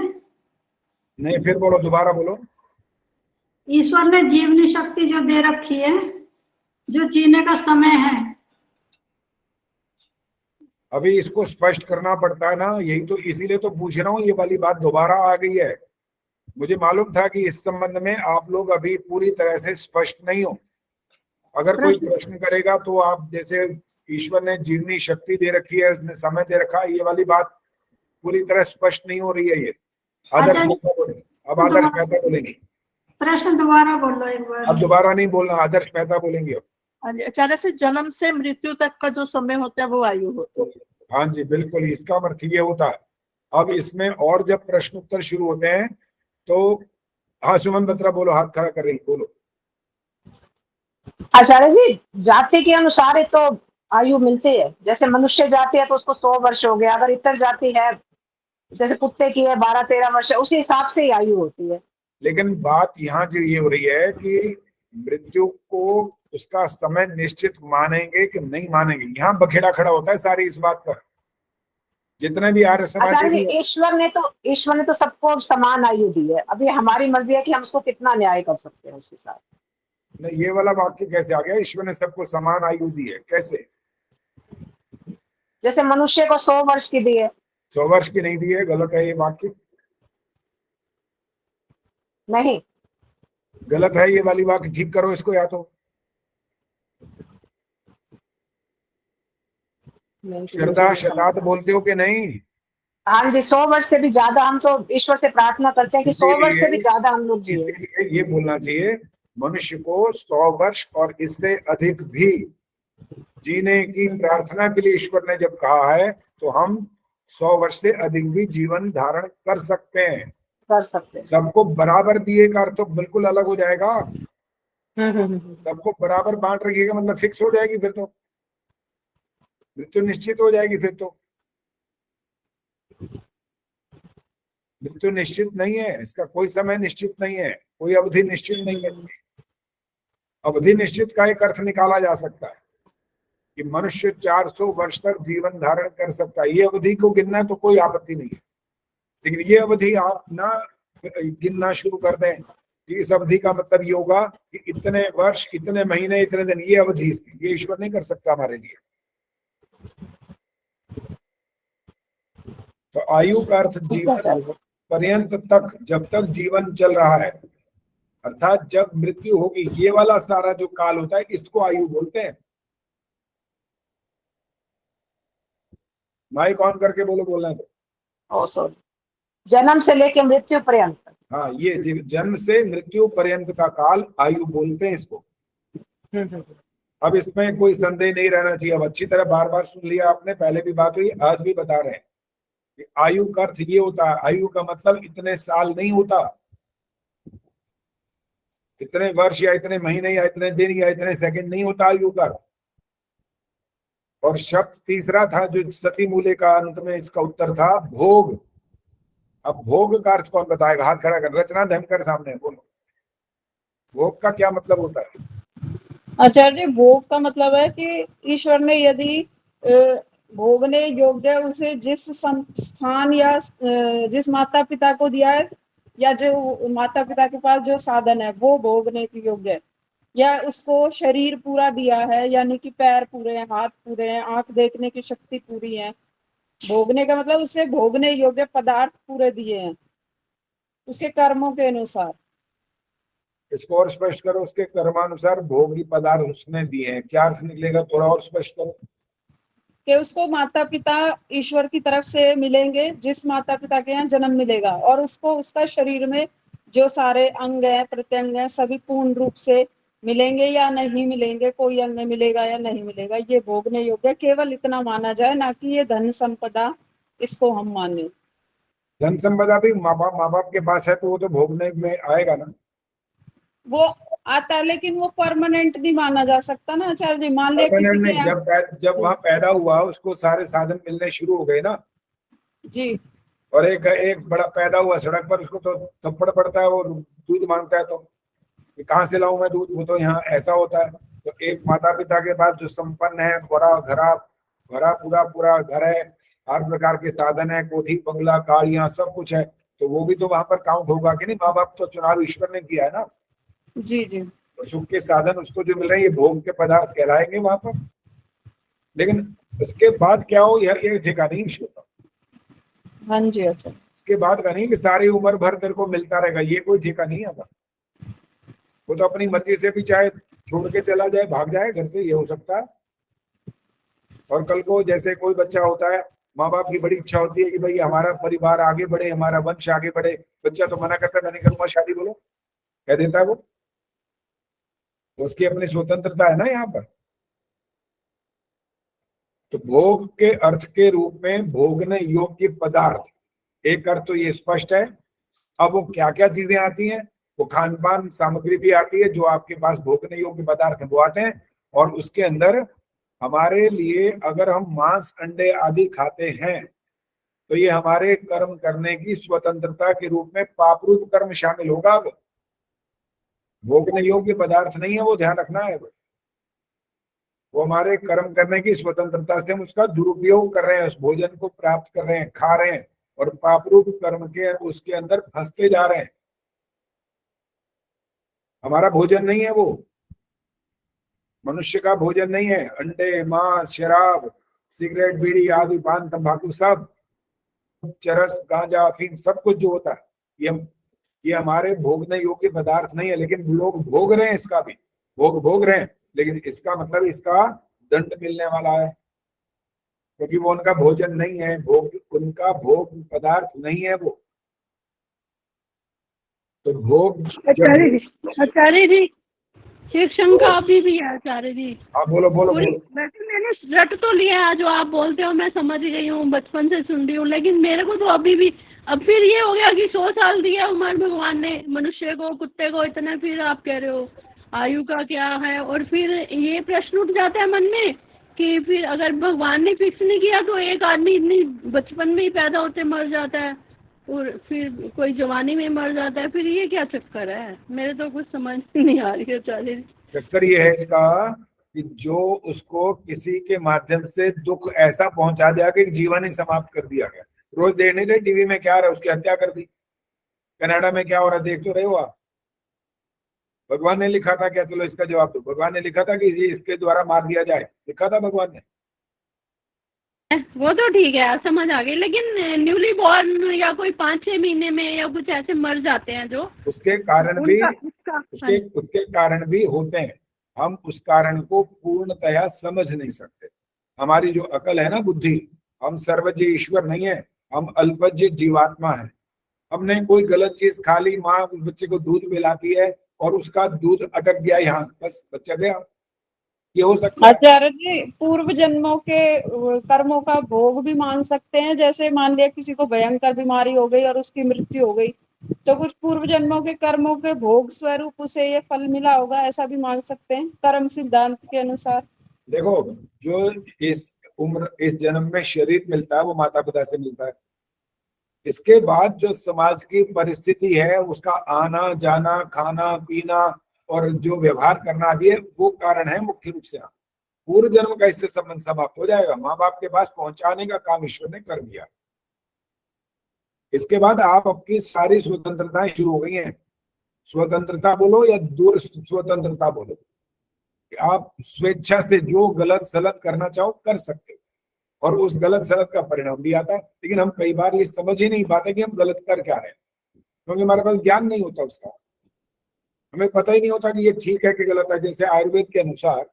नहीं, फिर बोलो, दोबारा बोलो। ईश्वर ने जीवनी शक्ति जो दे रखी है, जो जीने का समय है। अभी इसको स्पष्ट करना पड़ता है ना, यही तो, इसीलिए तो पूछ रहा हूँ। ये वाली बात दोबारा आ गई है। मुझे मालूम था कि इस संबंध में आप लोग अभी पूरी तरह से स्पष्ट नहीं हो। अगर कोई प्रश्न करेगा तो आप, जैसे ईश्वर ने जीवनी शक्ति दे रखी है, उसने समय दे रखा है, ये वाली बात पूरी तरह स्पष्ट नहीं हो रही है। ये आदर्श मेहता बोलेंगे, अब आदर्श मेहता बोलेंगे। प्रश्न दोबारा बोलो एक बार। अब दोबारा नहीं बोलना, आदर्श मेहता बोलेंगे अब। आचार्य से जन्म से मृत्यु तक का जो समय होता है वो आयु होती है। हाँ जी बिल्कुल, इसका अर्थ ये होता है। अब इसमें और जब प्रश्न उत्तर शुरू होते हैं तो, हाँ सुमन बत्रा बोलो, हाथ खड़ा कर रही, बोलो। आचार्य जी, जाति के अनुसार ही तो आयु मिलती है। जैसे मनुष्य जाति है तो उसको 100 वर्ष हो गया, अगर इतर जाति है जैसे कुत्ते की है 12-13 वर्ष, उसी हिसाब से ही आयु होती है। लेकिन बात यहाँ जो ये हो रही है कि मृत्यु को उसका समय निश्चित मानेंगे कि नहीं मानेंगे, यहाँ बखेड़ा खड़ा होता है सारी इस बात पर। जितने भी आर्य समाज, ईश्वर ने तो सबको समान आयु दी है। अभी हमारी मर्जी है कि हम उसको कितना न्याय कर सकते हैं उसके साथ। नहीं, ये वाला वाक्य कैसे आ गया? ईश्वर ने सबको समान आयु दी है, कैसे? जैसे मनुष्य को 100 वर्ष की दी है। 100 वर्ष की नहीं दी है, गलत है ये वाक्य। नहीं, गलत है ये वाली वाक्य, ठीक करो इसको या तो। श्रद्धा शताब्द बोलते हो कि नहीं? हाँ जी, 100 वर्ष से भी ज्यादा। हम तो ईश्वर से प्रार्थना करते हैं कि 100 वर्ष से भी ज्यादा हम लोग जिए। ये बोलना चाहिए, मनुष्य को 100 वर्ष और इससे अधिक भी जीने की प्रार्थना के लिए ईश्वर ने जब कहा है, तो हम 100 वर्ष से अधिक भी जीवन धारण कर सकते हैं। सबको बराबर दिए का अर्थ तो बिल्कुल अलग हो जाएगा। सबको बराबर बांट रखिएगा मतलब फिक्स हो जाएगी, फिर तो मृत्यु निश्चित हो जाएगी। फिर तो मृत्यु निश्चित नहीं है, इसका कोई समय निश्चित नहीं है, कोई अवधि निश्चित नहीं है। इसकी अवधि निश्चित का एक अर्थ निकाला जा सकता है कि मनुष्य 400 वर्ष तक जीवन धारण कर सकता है। ये अवधि को गिनना तो कोई आपत्ति नहीं है, लेकिन ये अवधि आप ना गिनना शुरू कर दें इस अवधि का मतलब ये होगा कि इतने वर्ष, इतने महीने, इतने दिन, ये अवधि इसकी, ये ईश्वर नहीं कर सकता हमारे लिए। तो आयु का अर्थ जीवन पर्यंत तक, जब तक जीवन चल रहा है, अर्थात जब मृत्यु होगी, ये वाला सारा जो काल होता है इसको आयु बोलते हैं। माइक ऑन करके बोलो, बोलना है तो। सॉरी, जन्म से लेके मृत्यु पर्यंत। हाँ, ये जन्म से मृत्यु पर्यंत का काल आयु बोलते हैं इसको। अब इसमें कोई संदेह नहीं रहना चाहिए। अब अच्छी तरह बार बार सुन लिया आपने, पहले भी बात हुई, आज भी बता रहे हैं कि आयु का अर्थ ये होता है, आयु का मतलब इतने साल नहीं होता, इतने वर्ष या इतने महीने या इतने दिन या इतने सेकंड नहीं होता आयु का अर्थ। और शब्द तीसरा था जो सती मूले का अंत में इसका उत्तर था, भोग। अब भोग का अर्थ कौन बताएगा? हाथ खड़ा कर, रचना धनकर सामने बोलो, भोग का क्या मतलब होता है? आचार्य जी, भोग का मतलब है कि ईश्वर ने यदि भोगने योग्य उसे जिस स्थान या जिस माता पिता को दिया है, या जो माता पिता के पास जो साधन है वो भोगने के योग्य है, या उसको शरीर पूरा दिया है, यानी कि पैर पूरे हैं, हाथ पूरे हैं, आंख देखने की शक्ति पूरी है। भोगने का मतलब उसे भोगने योग्य पदार्थ पूरे दिए हैं उसके कर्मों के अनुसार। इसको और स्पष्ट करो, उसके कर्मानुसार भोगी पदार्थ उसने दिए हैं, क्या अर्थ निकलेगा? थोड़ा और स्पष्ट करो। कि उसको माता पिता ईश्वर की तरफ से मिलेंगे, जिस माता पिता के यहाँ जन्म मिलेगा, और उसको उसका शरीर में जो सारे अंग हैं, प्रत्यंग हैं, सभी पूर्ण रूप से मिलेंगे या नहीं मिलेंगे, कोई अंग मिलेगा या नहीं मिलेगा, ये भोगने योग्य। केवल इतना माना जाए, ना कि ये धन संपदा इसको हम माने। धन संपदा भी माँ बाप के पास है तो वो तो भोगने में आएगा ना, वो आता है, लेकिन वो परमानेंट नहीं माना जा सकता ना आचार्य जी। मान लिया किसी नहीं, जब वहाँ पैदा हुआ उसको सारे साधन मिलने शुरू हो गए ना जी, और एक बड़ा पैदा हुआ सड़क पर, उसको तो थप्पड़ पड़ता है, वो दूध मांगता है, तो कहाँ से लाऊं मैं दूध? वो तो यहाँ ऐसा होता है। तो एक माता पिता के पास जो संपन्न है, भरा पूरा घर है, हर प्रकार के साधन है, कोठी बंगला गाड़ियां सब कुछ है, तो वो भी तो वहां पर काउंट होगा कि नहीं? माँ बाप तो चुनाव ईश्वर ने किया है ना। जी जी। तो सुख के साधन उसको जो मिल रहे हैं ये भोग के पदार्थ कहलाएंगे वहां पर। लेकिन इसके बाद क्या हो, यह ठेका नहीं ईश्वर का। हाँ जी। अच्छा, इसके बाद का नहीं कि सारी उम्र भर तेरे को मिलता रहेगा, ये कोई ठेका नहीं है। वो तो अपनी मर्जी से भी चाहे छोड़ के चला जाए, भाग जाए घर से, ये हो सकता है। और कल को जैसे कोई बच्चा होता है, माँ बाप की बड़ी इच्छा होती है कि भाई हमारा परिवार आगे बढ़े, हमारा वंश आगे बढ़े, बच्चा तो मना करता है, मैं नहीं करूंगा शादी, बोलो कह देता है वो, तो उसकी अपनी स्वतंत्रता है ना यहाँ पर। तो भोग के अर्थ के रूप में भोगने योग्य पदार्थ, एक अर्थ तो ये स्पष्ट है। अब वो क्या क्या चीजें आती हैं, वो खान पान सामग्री भी आती है, जो आपके पास भोगने योग्य पदार्थ है वो आते हैं। और उसके अंदर हमारे लिए अगर हम मांस अंडे आदि खाते हैं तो ये हमारे कर्म करने की स्वतंत्रता के रूप में पाप रूप कर्म शामिल होगा। अब भोगने योग्य पदार्थ नहीं है, वो ध्यान रखना है। वो हमारे कर्म करने की स्वतंत्रता से हम उसका दुरुपयोग कर रहे हैं, उस भोजन को प्राप्त कर रहे हैं, खा रहे हैं, और पाप रूप कर्म के उसके अंदर फंसते जा रहे हैं। हमारा भोजन नहीं है वो, मनुष्य का भोजन नहीं है। अंडे, मांस, शराब, सिगरेट, बीड़ी आदि, पान, तंबाकू, सब चरस, गांजा, अफीम, सब कुछ जो होता है ये हमारे भोगने योग्य पदार्थ नहीं है। लेकिन लोग भोग रहे हैं, इसका भी भोग रहे हैं, लेकिन इसका मतलब इसका दंड मिलने वाला है, क्योंकि वो उनका भोजन नहीं है, उनका भोग पदार्थ नहीं है वो। तो भोग आचार्य जी एक शंका अभी भी है आचार्य जी। आप बोलो। वैसे मैंने रट तो लिया है, जो आप बोलते हो मैं समझ गई हूँ, बचपन से सुन रही हूँ, लेकिन मेरे को तो अभी भी, अब फिर ये हो गया कि 100 साल दिया उम्र भगवान ने मनुष्य को, कुत्ते को इतना, फिर आप कह रहे हो आयु का क्या है? और फिर ये प्रश्न उठ जाता है मन में कि फिर अगर भगवान ने फिक्स नहीं किया तो एक आदमी इतनी बचपन में ही पैदा होते मर जाता है, और फिर कोई जवानी में मर जाता है, फिर ये क्या चक्कर है? मेरे तो कुछ समझ नहीं आ रही है आचार्य जी। चक्कर ये है इसका कि जो उसको किसी के माध्यम से दुख ऐसा पहुंचा दिया कि जीवन ही समाप्त कर दिया गया। रोज देख नहीं रहे टीवी में क्या रहा है, उसकी हत्या कर दी। कनाडा में क्या हो रहा है देख तो रहे हो आप, भगवान ने लिखा था क्या? चलो इसका जवाब दो। भगवान ने लिखा था कि ये इसके द्वारा मार दिया जाए, लिखा था भगवान ने? वो तो ठीक है, समझ आ गई, लेकिन न्यूली बॉर्न या कोई 5-6 महीने में या कुछ ऐसे मर जाते हैं जो, उसके कारण भी उसका उसके कारण भी होते हैं। हम उस कारण को पूर्णतया समझ नहीं सकते। हमारी जो अकल है ना, बुद्धि, हम सर्वज्ञ ईश्वर नहीं है, हम अल्पज्ञ जीवात्मा है। हमने कोई गलत चीज खा ली, माँ उस बच्चे को दूध पिलाती है और उसका दूध अटक गया यहाँ, बस बच्चा गया। ये हो सकता है। आचार्य जी, पूर्व जन्मों के कर्मों का भोग भी मान सकते हैं। जैसे मान लिया किसी को भयंकर बीमारी हो गई और उसकी मृत्यु हो गई, तो कुछ पूर्व जन्मों के कर्मों के भोग स्वरूप उसे ये फल मिला होगा, ऐसा भी मान सकते हैं कर्म सिद्धांत के अनुसार। देखो, जो इस जन्म में शरीर मिलता है वो माता पिता से मिलता है। इसके बाद जो समाज की परिस्थिति है, उसका आना जाना, खाना पीना और जो व्यवहार करना आदि है, वो कारण है मुख्य रूप से। पूर्व जन्म का इससे संबंध समाप्त हो जाएगा। माँ बाप के पास पहुंचाने का काम ईश्वर ने कर दिया। इसके बाद आप आपकी सारी स्वतंत्रताएं शुरू हो गई हैं। स्वतंत्रता बोलो या दूर स्वतंत्रता बोलो, आप स्वेच्छा से जो गलत सलत करना चाहो कर सकते हो, और उस गलत सलत का परिणाम भी आता है। लेकिन हम कई बार ये समझ ही नहीं पाते कि हम गलत कर क्या रहे हैं, क्योंकि हमारे पास ज्ञान नहीं होता उसका। हमें पता ही नहीं होता कि ये ठीक है कि गलत है। जैसे आयुर्वेद के अनुसार,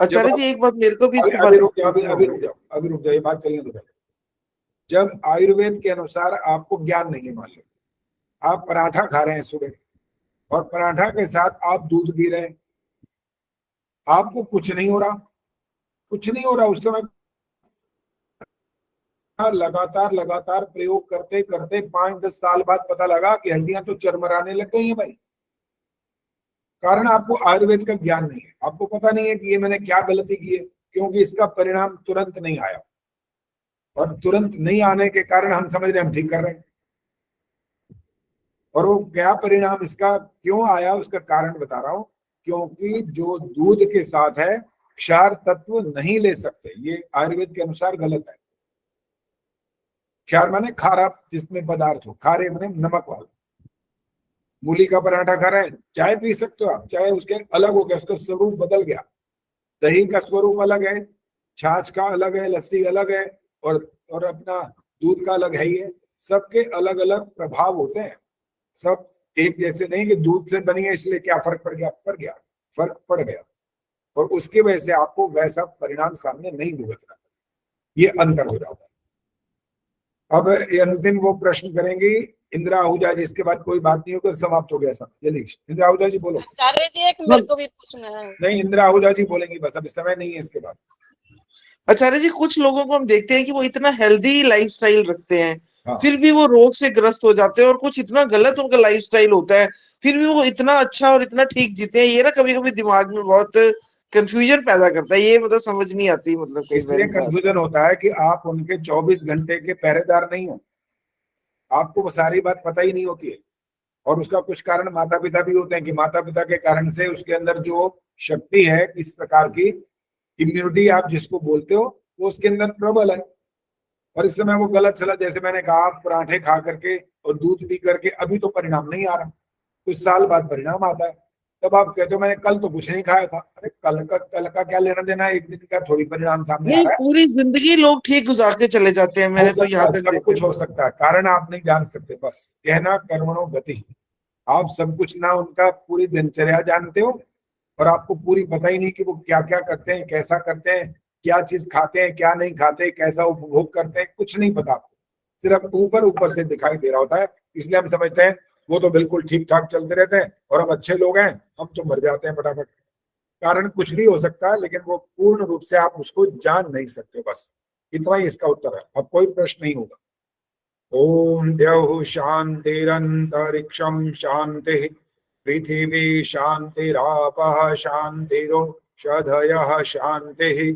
आचार्य जी एक बात मेरे को भी इसके अभी रुक जाओ, ये बात चलने दो पहले। जब आयुर्वेद के अनुसार आपको ज्ञान नहीं है, मान लो आप पराठा खा रहे हैं सुबह और पराठा के साथ आप दूध पी रहे हैं, आपको कुछ नहीं हो रहा, कुछ नहीं हो रहा। उस समय लगातार प्रयोग करते करते 5-10 साल बाद पता लगा कि हड्डियां तो चरमराने लग गई हैं भाई। कारण आपको आयुर्वेद का ज्ञान नहीं है, आपको पता नहीं है कि ये मैंने क्या गलती की है, क्योंकि इसका परिणाम तुरंत नहीं आया। और तुरंत नहीं आने के कारण हम समझ रहे हैं हम ठीक कर रहे हैं, और वो क्या परिणाम इसका क्यों आया उसका कारण बता रहा हूं। क्योंकि जो दूध के साथ है क्षार तत्व नहीं ले सकते, ये आयुर्वेद के अनुसार गलत है। क्षार माने खारा, जिसमें पदार्थ हो, खारे माने नमक वाला। मूली का पराठा खा रहे हैं, चाय पी सकते हो आप, चाय उसके अलग हो गया, उसका स्वरूप बदल गया। दही का स्वरूप अलग है, छाछ का अलग है, लस्सी अलग है, और अपना दूध का अलग है ही है। सबके अलग अलग प्रभाव होते हैं, सब एक जैसे नहीं कि दूध से बनी है इसलिए क्या फर्क पड़ गया, फर्क पड़ गया, और उसकी वजह से आपको वैसा परिणाम सामने नहीं भुगतना, ये अंतर हो जाता है। अब अंतिम वो प्रश्न करेंगी इंदिरा आहूजा जी, इसके बाद कोई बात नहीं होकर समाप्त हो गया सब। चलिए इंदिरा आहूजा जी बोलो। आचार्य जी एक मेरे को भी पूछना है। नहीं, इंदिरा आहूजा जी बोलेंगी बस, अभी समय नहीं है इसके बाद। आचार्य जी कुछ लोगों को हम देखते हैं कि वो इतना हेल्दी लाइफस्टाइल रखते हैं, हाँ। फिर भी वो रोग से ग्रस्त हो जाते हैं, और कुछ इतना गलत उनका लाइफस्टाइल होता है, फिर भी वो इतना अच्छा और इतना ठीक जीते हैं। ये ना कभी कभी दिमाग में बहुत कंफ्यूजन पैदा करता है, ये मतलब समझ नहीं आती। मतलब इसलिए कंफ्यूजन होता है कि आप उनके 24 घंटे के पहरेदार नहीं हो, आपको वो सारी बात पता ही नहीं होती है। और उसका कुछ कारण माता पिता भी होते हैं कि माता पिता के कारण से उसके अंदर जो शक्ति है, इस प्रकार की इम्यूनिटी आप जिसको बोलते हो, वो उसके अंदर प्रबल है। और इस समय वो गलत सलत, जैसे मैंने कहा, पराठे खा करके और दूध पी करके अभी तो परिणाम नहीं आ रहा, कुछ साल बाद परिणाम आता है। तब आप कहते हो मैंने कल तो कुछ नहीं खाया था। अरे कल का क्या लेना देना है, एक दिन का थोड़ी परिणाम सामने आ नहीं, रहा है। पूरी जिंदगी लोग ठीक गुजार के चले जाते हैं, मैंने तो यहाँ तक सब कुछ हो सकता है, कारण आप नहीं जान सकते। बस कहना कर्मणो गति, आप सब कुछ ना उनका पूरी दिनचर्या जानते हो, और आपको पूरी पता ही नहीं कि वो क्या क्या करते हैं, कैसा करते हैं, क्या चीज खाते हैं, क्या नहीं खाते, कैसा उपभोग करते हैं, कुछ नहीं पता आपको। सिर्फ ऊपर से दिखाई दे रहा होता है, इसलिए हम समझते हैं वो तो बिल्कुल ठीक ठाक चलते रहते हैं और हम अच्छे लोग हैं, हम तो मर जाते हैं फटाफट। कारण कुछ भी हो सकता है, लेकिन वो पूर्ण रूप से आप उसको जान नहीं सकते। बस इतना ही इसका उत्तर है, अब कोई प्रश्न नहीं होगा। ओम द्यौः शान्तिरन्तरिक्षं शान्तिः, पृथिवी शान्तिरापः शान्तिरोषधयः शान्तिः,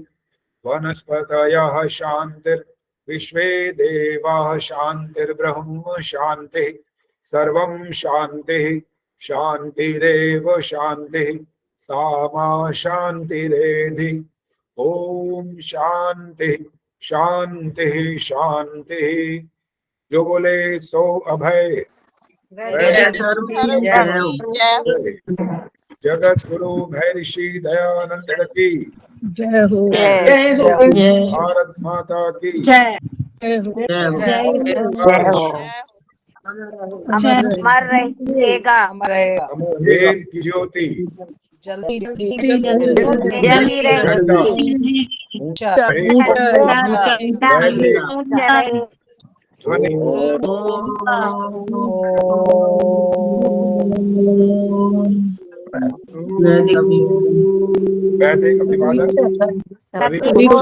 वनस्पतयः शान्तिर्विश्वे देवाः शान्तिर्ब्रह्म शान्तिः, सर्वं शान्तिः शान्तिरेव शान्तिः, सा मा शान्तिरेधि। ओम शान्तिः शान्तिः शान्तिः। जो बोले सो अभय। जगत गुरु भय ऋषि दयानंद की जय हो। जय हो। भारत माता की जय अमर रहेगा। अमर की ज्योति जल ही झंडा ध्वनि वैदिक अभिवादन सभी को